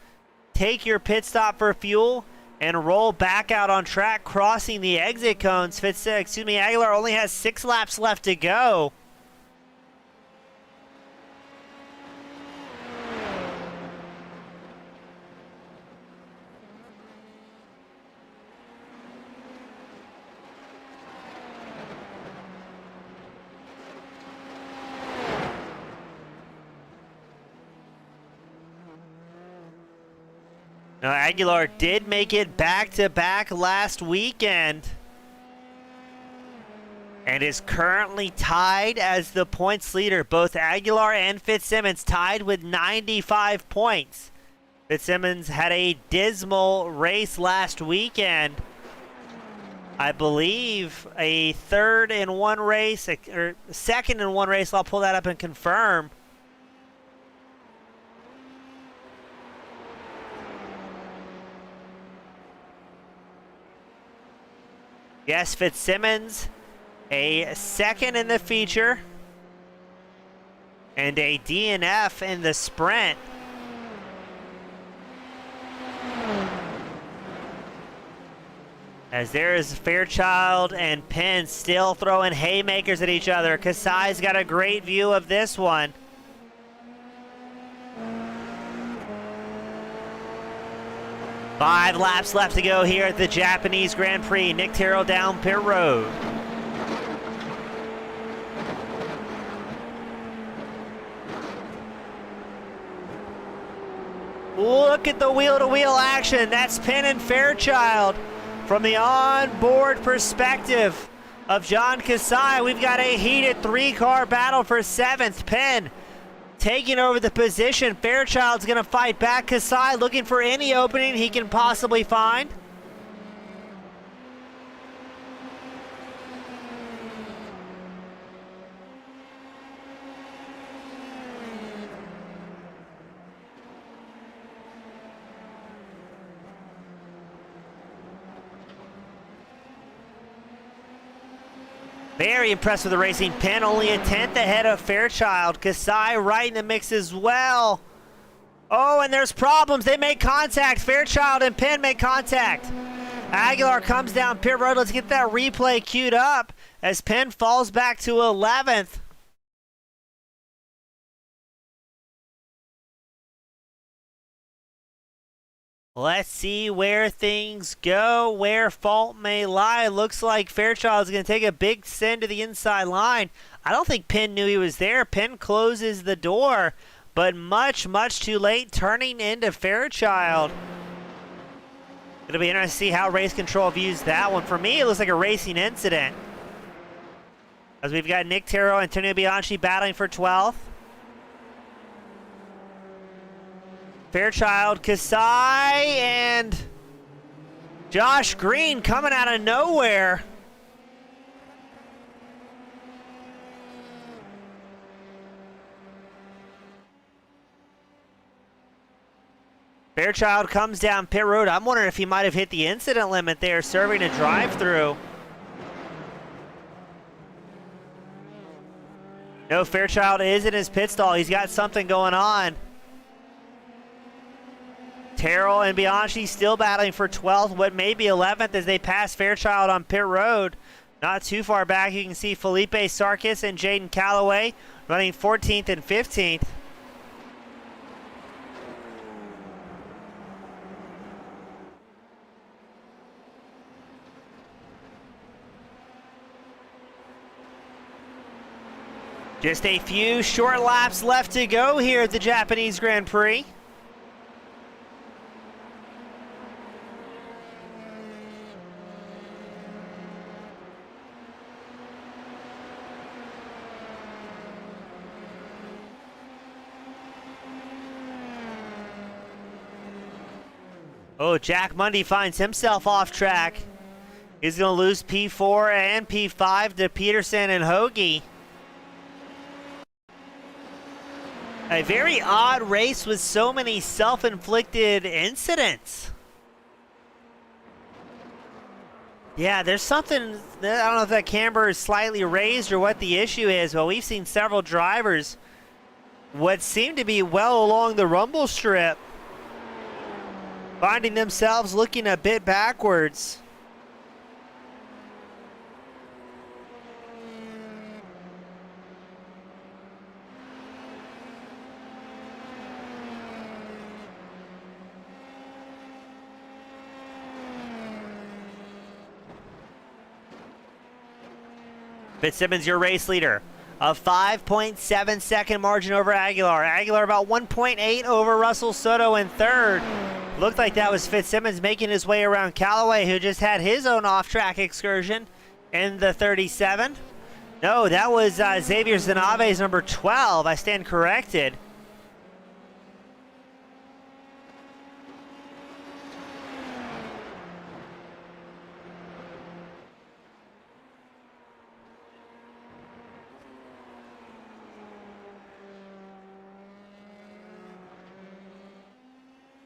take your pit stop for fuel, and roll back out on track, crossing the exit cones. Aguilar only has 6 laps left to go. Now, Aguilar did make it back-to-back last weekend and is currently tied as the points leader. Both Aguilar and Fitzsimmons tied with 95 points. Fitzsimmons had a dismal race last weekend. I believe a third in one race, or second in one race. I'll pull that up and confirm. Yes, Fitzsimmons, a second in the feature and a DNF in the sprint. As there is Fairchild and Penn still throwing haymakers at each other. Kasai's got a great view of this one. Five laps left to go here at the Japanese Grand Prix. Nick Terrell down pit road. Look at the wheel-to-wheel action. That's Penn and Fairchild. From the on-board perspective of John Kasai, we've got a heated 3-car battle for 7th. Penn taking over the position. Fairchild's going to fight back. Kasai looking for any opening he can possibly find. Very impressed with the racing. Penn only a 10th ahead of Fairchild. Kasai right in the mix as well. Oh, and there's problems. They make contact. Fairchild and Penn make contact. Aguilar comes down pit road. Let's get that replay queued up as Penn falls back to 11th. Let's see where things go, where fault may lie. Looks like Fairchild is going to take a big send to the inside line. I don't think Penn knew he was there. Penn closes the door, but much, much too late, turning into Fairchild. It'll be interesting to see how race control views that one. For me, it looks like a racing incident, as we've got Nick Terrell and Antonio Bianchi battling for 12th. Fairchild, Kasai, and Josh Green coming out of nowhere. Fairchild comes down pit road. I'm wondering if he might have hit the incident limit there, serving a drive-through. No, Fairchild is in his pit stall. He's got something going on. Terrell and Bianchi still battling for 12th, what may be 11th as they pass Fairchild on pit road. Not too far back, you can see Felipe Sarkis and Jaden Calloway running 14th and 15th. Just a few short laps left to go here at the Japanese Grand Prix. Oh, Jack Mundy finds himself off track. He's going to lose P4 and P5 to Peterson and Hoagie. A very odd race with so many self-inflicted incidents. Yeah, there's something, I don't know if that camber is slightly raised or what the issue is, but we've seen several drivers what seem to be well along the rumble strip finding themselves looking a bit backwards. Fitzsimmons, your race leader. A 5.7 second margin over Aguilar. Aguilar about 1.8 over Russell Soto in third. Looked like that was Fitzsimmons making his way around Callaway, who just had his own off-track excursion in the 37. No, that was Xavier Zanave's number 12. I stand corrected.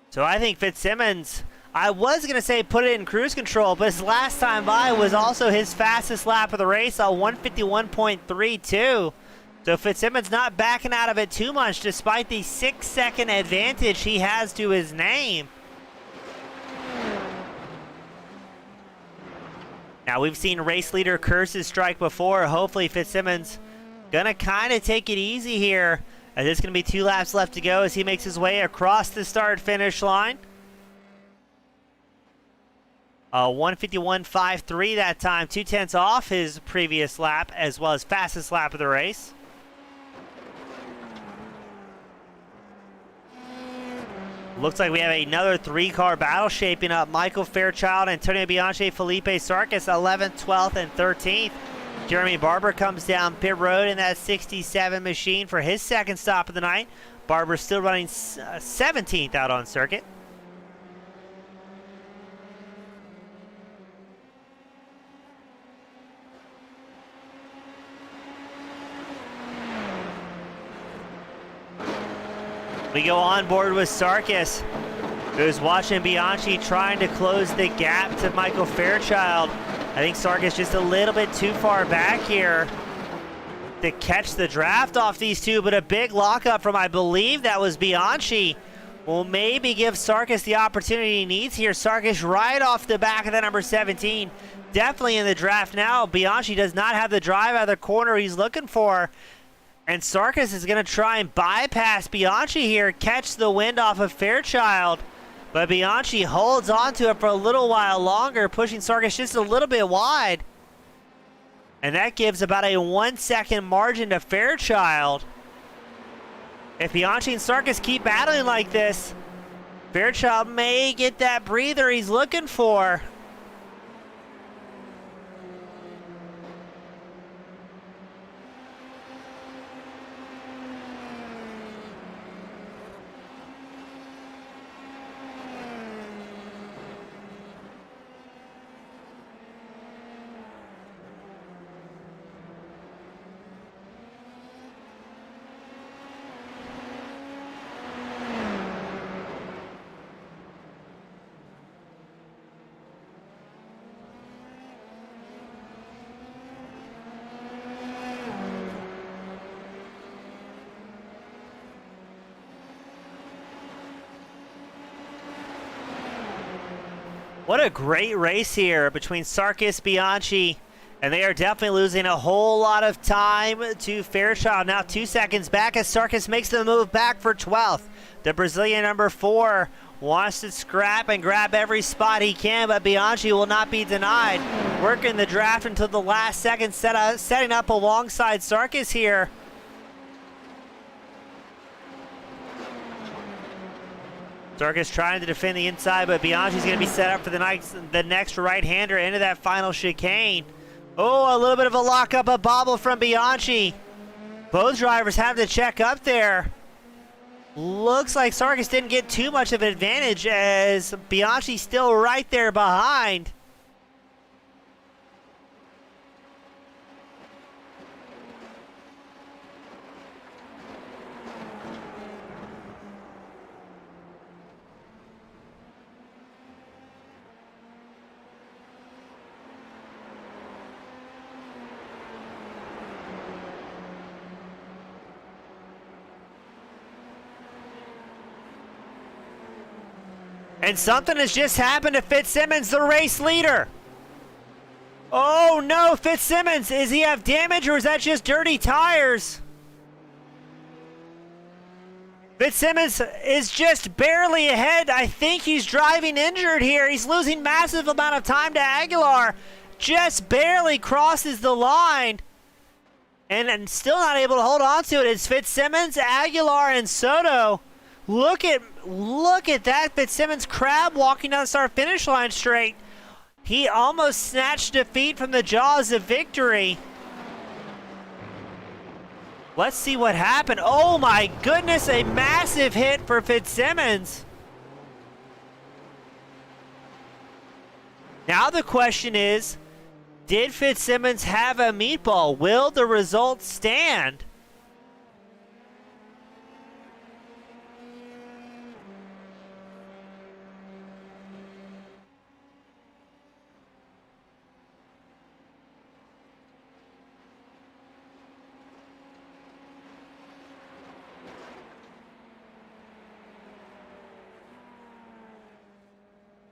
So I think Fitzsimmons, I was going to say put it in cruise control, but his last time by was also his fastest lap of the race, a 151.32. So Fitzsimmons not backing out of it too much despite the 6-second advantage he has to his name. Now we've seen race leader curses strike before. Hopefully Fitzsimmons going to kind of take it easy here. There's going to be 2 laps left to go as he makes his way across the start-finish line. 151.53 that time, 0.2 off his previous lap, as well as fastest lap of the race. Looks like we have another 3-car battle shaping up. Michael Fairchild, Antonio Bianchi, Felipe Sarkis, 11th, 12th, and 13th. Jeremy Barber comes down pit road in that 67 machine for his second stop of the night. Barber still running 17th out on circuit. We go on board with Sarkis, who's watching Bianchi trying to close the gap to Michael Fairchild. I think Sarkis just a little bit too far back here to catch the draft off these two, but a big lockup from, I believe that was Bianchi, will maybe give Sarkis the opportunity he needs here. Sarkis right off the back of the number 17. Definitely in the draft now. Bianchi does not have the drive out of the corner he's looking for. And Sarkis is going to try and bypass Bianchi here, catch the wind off of Fairchild. But Bianchi holds on to it for a little while longer, pushing Sarkis just a little bit wide. And that gives about a 1 second margin to Fairchild. If Bianchi and Sarkis keep battling like this, Fairchild may get that breather he's looking for. What a great race here between Sarkis, Bianchi, and they are definitely losing a whole lot of time to Fairchild. Now 2 seconds back as Sarkis makes the move back for 12th. The Brazilian number 4 wants to scrap and grab every spot he can, but Bianchi will not be denied. Working the draft until the last second, setting up alongside Sarkis here. Sarkis trying to defend the inside, but Bianchi's going to be set up for the next right-hander into that final chicane. Oh, a little bit of a lockup, a bobble from Bianchi. Both drivers have to check up there. Looks like Sarkis didn't get too much of an advantage as Bianchi's still right there behind. And something has just happened to Fitzsimmons, the race leader. Oh no, Fitzsimmons, does he have damage or is that just dirty tires? Fitzsimmons is just barely ahead. I think he's driving injured here. He's losing massive amount of time to Aguilar. Just barely crosses the line. And still not able to hold on to it. It's Fitzsimmons, Aguilar, and Soto. Look at that Fitzsimmons crab walking down the start finish line straight. He almost snatched defeat from the jaws of victory. Let's see what happened. Oh my goodness, a massive hit for Fitzsimmons. Now the question is, did Fitzsimmons have a meatball? Will the results stand?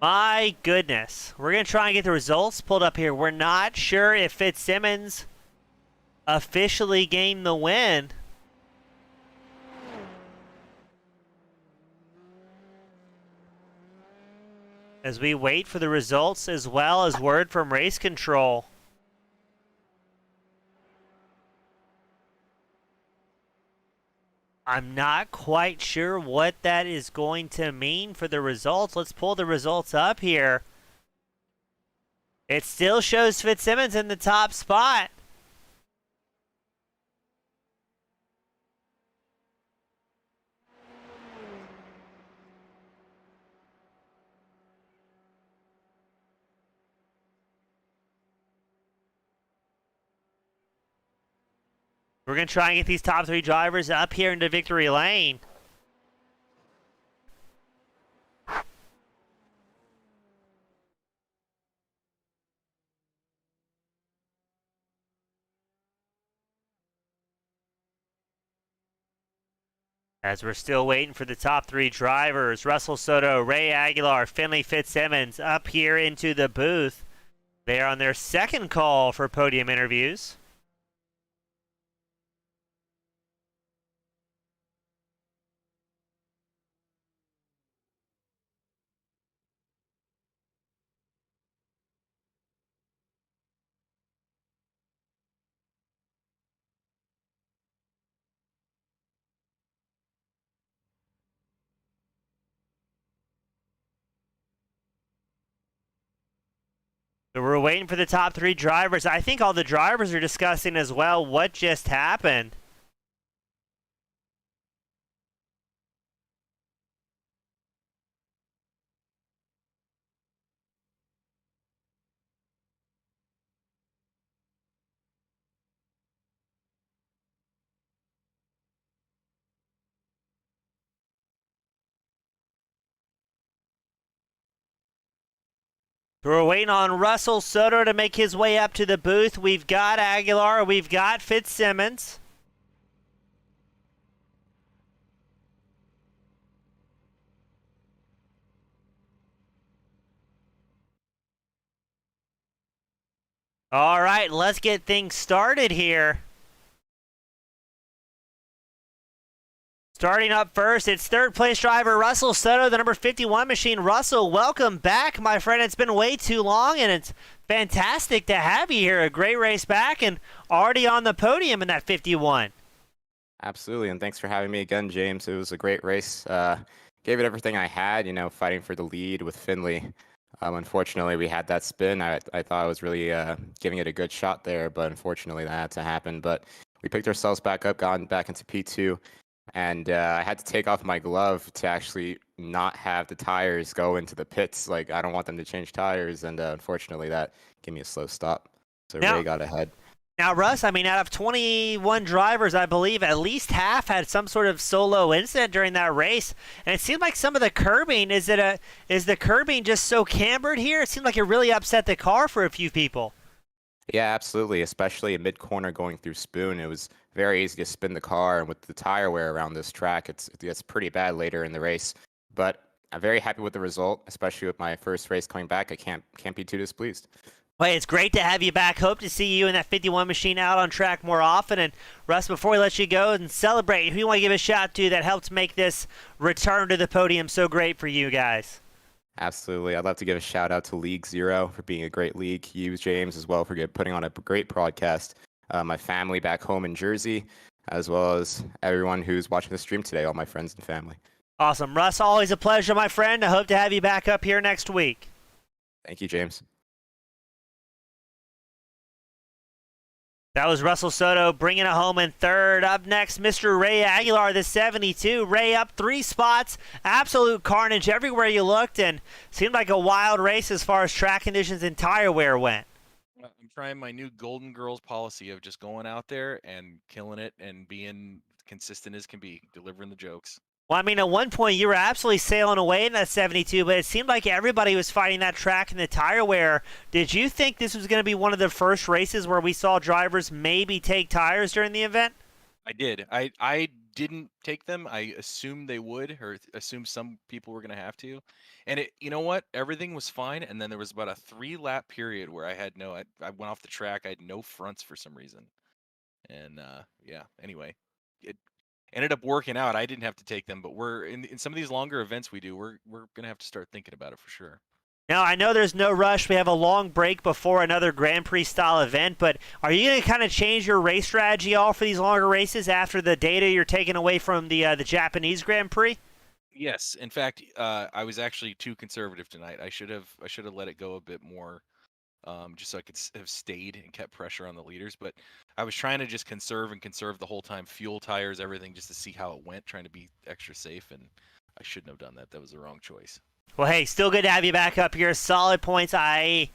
My goodness. We're going to try and get the results pulled up here. We're not sure if Fitzsimmons officially gained the win. As we wait for the results as well as word from race control. I'm not quite sure what that is going to mean for the results. Let's pull the results up here. It still shows Fitzsimmons in the top spot. We're going to try and get these top three drivers up here into victory lane. As we're still waiting for the top 3 drivers, Russell Soto, Ray Aguilar, Finley Fitzsimmons up here into the booth. They are on their second call for podium interviews. So we're waiting for the top 3 drivers. I think all the drivers are discussing as well what just happened. We're waiting on Russell Soto to make his way up to the booth. We've got Aguilar, we've got Fitzsimmons. All right, let's get things started here. Starting up first, it's third place driver Russell Soto, the number 51 machine. Russell, welcome back, my friend. It's been way too long, and it's fantastic to have you here. A great race back and already on the podium in that 51.
Absolutely, and thanks for having me again, James. It was a great race. Gave it everything I had, fighting for the lead with Finley. Unfortunately, we had that spin. I thought I was really giving it a good shot there, but unfortunately that had to happen. But we picked ourselves back up, gotten back into P2, and I had to take off my glove to actually not have the tires go into the pits. Like, I don't want them to change tires, and unfortunately that gave me a slow stop. So Ray got ahead.
Now, Russ, I mean, out of 21 drivers, I believe at least half had some sort of solo incident during that race. And it seemed like some of the curbing, is the curbing just so cambered here? It seemed like it really upset the car for a few people.
Yeah, absolutely. Especially a mid-corner going through Spoon. It was very easy to spin the car, and with the tire wear around this track, it's pretty bad later in the race. But I'm very happy with the result, especially with my first race coming back. I can't be too displeased.
Well, it's great to have you back. Hope to see you in that 51 machine out on track more often. And Russ, before we let you go and celebrate, who you want to give a shout to that helped make this return to the podium so great for you guys?
Absolutely. I'd love to give a shout out to League Zero for being a great league. You, James, as well, for putting on a great broadcast. My family back home in Jersey, as well as everyone who's watching the stream today, all my friends and family.
Awesome. Russ, always a pleasure, my friend. I hope to have you back up here next week.
Thank you, James.
That was Russell Soto bringing it home in third. Up next, Mr. Ray Aguilar, the 72. Ray up 3 spots. Absolute carnage everywhere you looked, and seemed like a wild race as far as track conditions and tire wear went.
I'm trying my new Golden Girls policy of just going out there and killing it and being consistent as can be, delivering the jokes.
Well, I mean, at one point you were absolutely sailing away in that 72, but it seemed like everybody was fighting that track and the tire wear. Did you think this was going to be one of the first races where we saw drivers maybe take tires during the event?
I did. I didn't take them. I assumed they would, or assumed some people were going to have to. And you know what? Everything was fine. And then there was about a 3-lap period where I went off the track. I had no fronts for some reason. And yeah, anyway, it ended up working out. I didn't have to take them, but we're in some of these longer events we're gonna have to start thinking about it for sure.
Now, I know there's no rush. We have a long break before another Grand Prix style event, but are you going to kind of change your race strategy all for these longer races after the data you're taking away from the Japanese Grand Prix?
Yes, in fact, I was actually too conservative tonight. I should have let it go a bit more. Just so I could have stayed and kept pressure on the leaders. But I was trying to just conserve the whole time, fuel, tires, everything, just to see how it went, trying to be extra safe, and I shouldn't have done that. That was the wrong choice.
Well, hey, still good to have you back up here. Solid points. I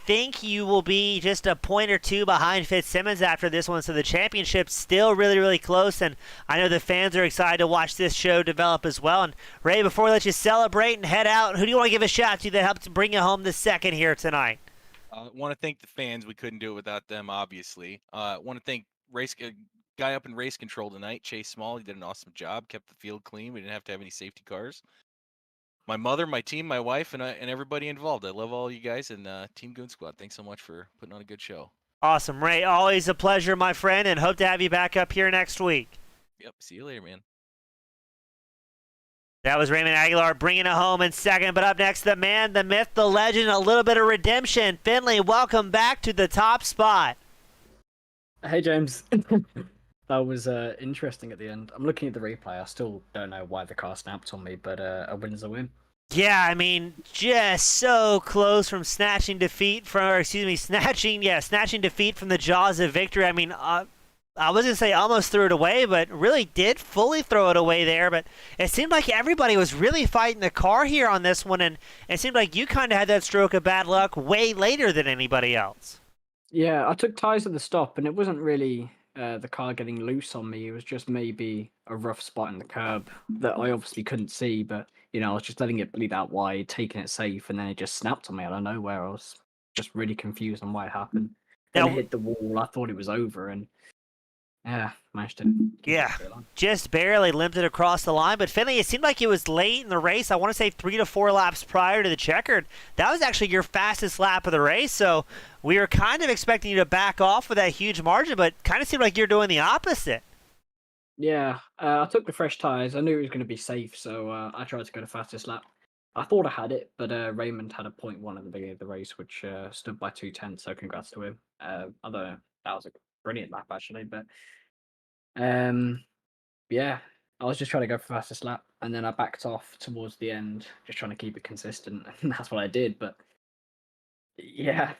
think you will be just a point or two behind Fitzsimmons after this one, so the championship's still really, really close, and I know the fans are excited to watch this show develop as well. And Ray, before we let you celebrate and head out, who do you want to give a shout to that helped bring you home the second here tonight?
I want to thank the fans. We couldn't do it without them, obviously. I want to thank guy up in race control tonight, Chase Small. He did an awesome job, kept the field clean. We didn't have to have any safety cars. My mother, my team, my wife, and everybody involved. I love all you guys and Team Goon Squad. Thanks so much for putting on a good show.
Awesome, Ray. Always a pleasure, my friend, and hope to have you back up here next week.
Yep. See you later, man.
That was Raymond Aguilar bringing it home in second. But up next, the man, the myth, the legend, a little bit of redemption. Finley, welcome back to the top spot.
Hey, James. That was interesting at the end. I'm looking at the replay. I still don't know why the car snapped on me, but a win's a win.
Yeah, I mean, just so close from snatching defeat snatching defeat from the jaws of victory. I mean, I was going to say almost threw it away, but really did fully throw it away there. But it seemed like everybody was really fighting the car here on this one, and it seemed like you kind of had that stroke of bad luck way later than anybody else.
Yeah, I took tyres at the stop, and it wasn't really the car getting loose on me. It was just maybe a rough spot in the curb that I obviously couldn't see, but I was just letting it bleed out wide, taking it safe, and then it just snapped on me out of nowhere. I was just really confused on why it happened. Then it hit the wall. I thought it was over, and yeah, managed to.
Just barely limped it across the line. But Finley, it seemed like it was late in the race. I want to say 3 to 4 laps prior to the checkered. That was actually your fastest lap of the race. So we were kind of expecting you to back off with that huge margin, but kind of seemed like you're doing the opposite.
Yeah, I took the fresh tyres. I knew it was going to be safe, so I tried to go the fastest lap. I thought I had it, but Raymond had a 0.1 at the beginning of the race, which stood by 2:10, so congrats to him. Although that was a brilliant lap, actually. But yeah, I was just trying to go for fastest lap, and then I backed off towards the end, just trying to keep it consistent, and that's what I did. But yeah.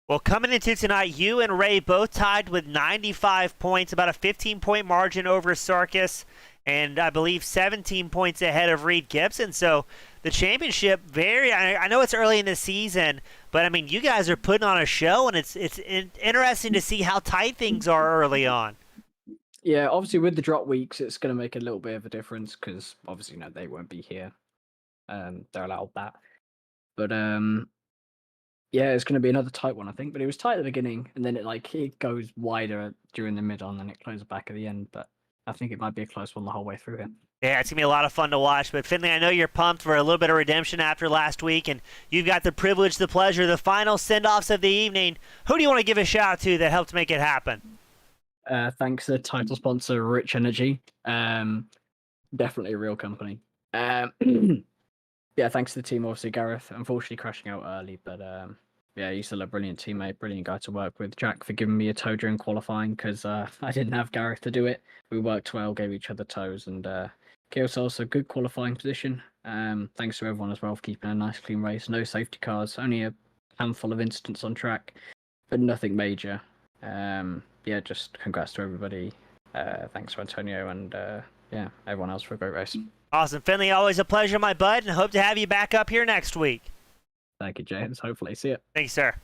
Well, coming into tonight, you and Ray both tied with 95 points, about a 15-point margin over Sarkis, and I believe 17 points ahead of Reed Gibson. So the championship, I know it's early in the season, but I mean, you guys are putting on a show, and it's interesting to see how tight things are early on.
Yeah, obviously with the drop weeks, it's going to make a little bit of a difference because obviously, they won't be here. They're allowed that. But yeah, it's going to be another tight one, I think. But it was tight at the beginning, and then it goes wider during the middle, and then it closes back at the end. But I think it might be a close one the whole way through here.
Yeah, it's going to be a lot of fun to watch. But Finley, I know you're pumped for a little bit of redemption after last week, and you've got the privilege, the pleasure, the final send-offs of the evening. Who do you want to give a shout to that helped make it happen?
Thanks to title sponsor Rich Energy. Definitely a real company. Yeah, thanks to the team, obviously. Gareth, unfortunately crashing out early, but yeah, he's still a brilliant teammate, brilliant guy to work with. Jack for giving me a tow during qualifying because I didn't have Gareth to do it. We worked well, gave each other tows, and Chaos also good qualifying position. Thanks to everyone as well for keeping a nice clean race. No safety cars, only a handful of incidents on track, but nothing major. Yeah, just congrats to everybody. Thanks to Antonio and yeah, everyone else for a great race.
Awesome. Finley, always a pleasure, my bud, and hope to have you back up here next week.
Thank you, James. Hopefully see it.
Thanks, sir.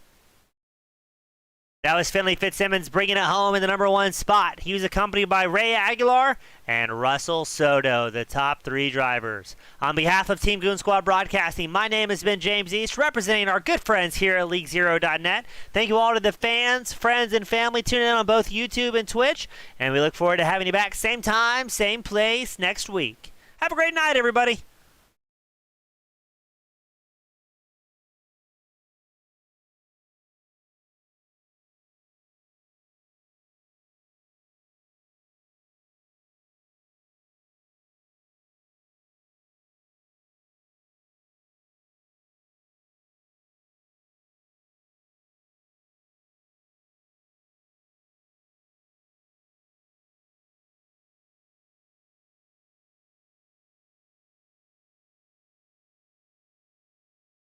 That was Finley Fitzsimmons bringing it home in the #1 spot. He was accompanied by Ray Aguilar and Russell Soto, the top 3 drivers. On behalf of Team Goon Squad Broadcasting, my name has been James East, representing our good friends here at LeagueZero.net. Thank you all to the fans, friends, and family tuning in on both YouTube and Twitch, and we look forward to having you back same time, same place next week. Have a great night, everybody.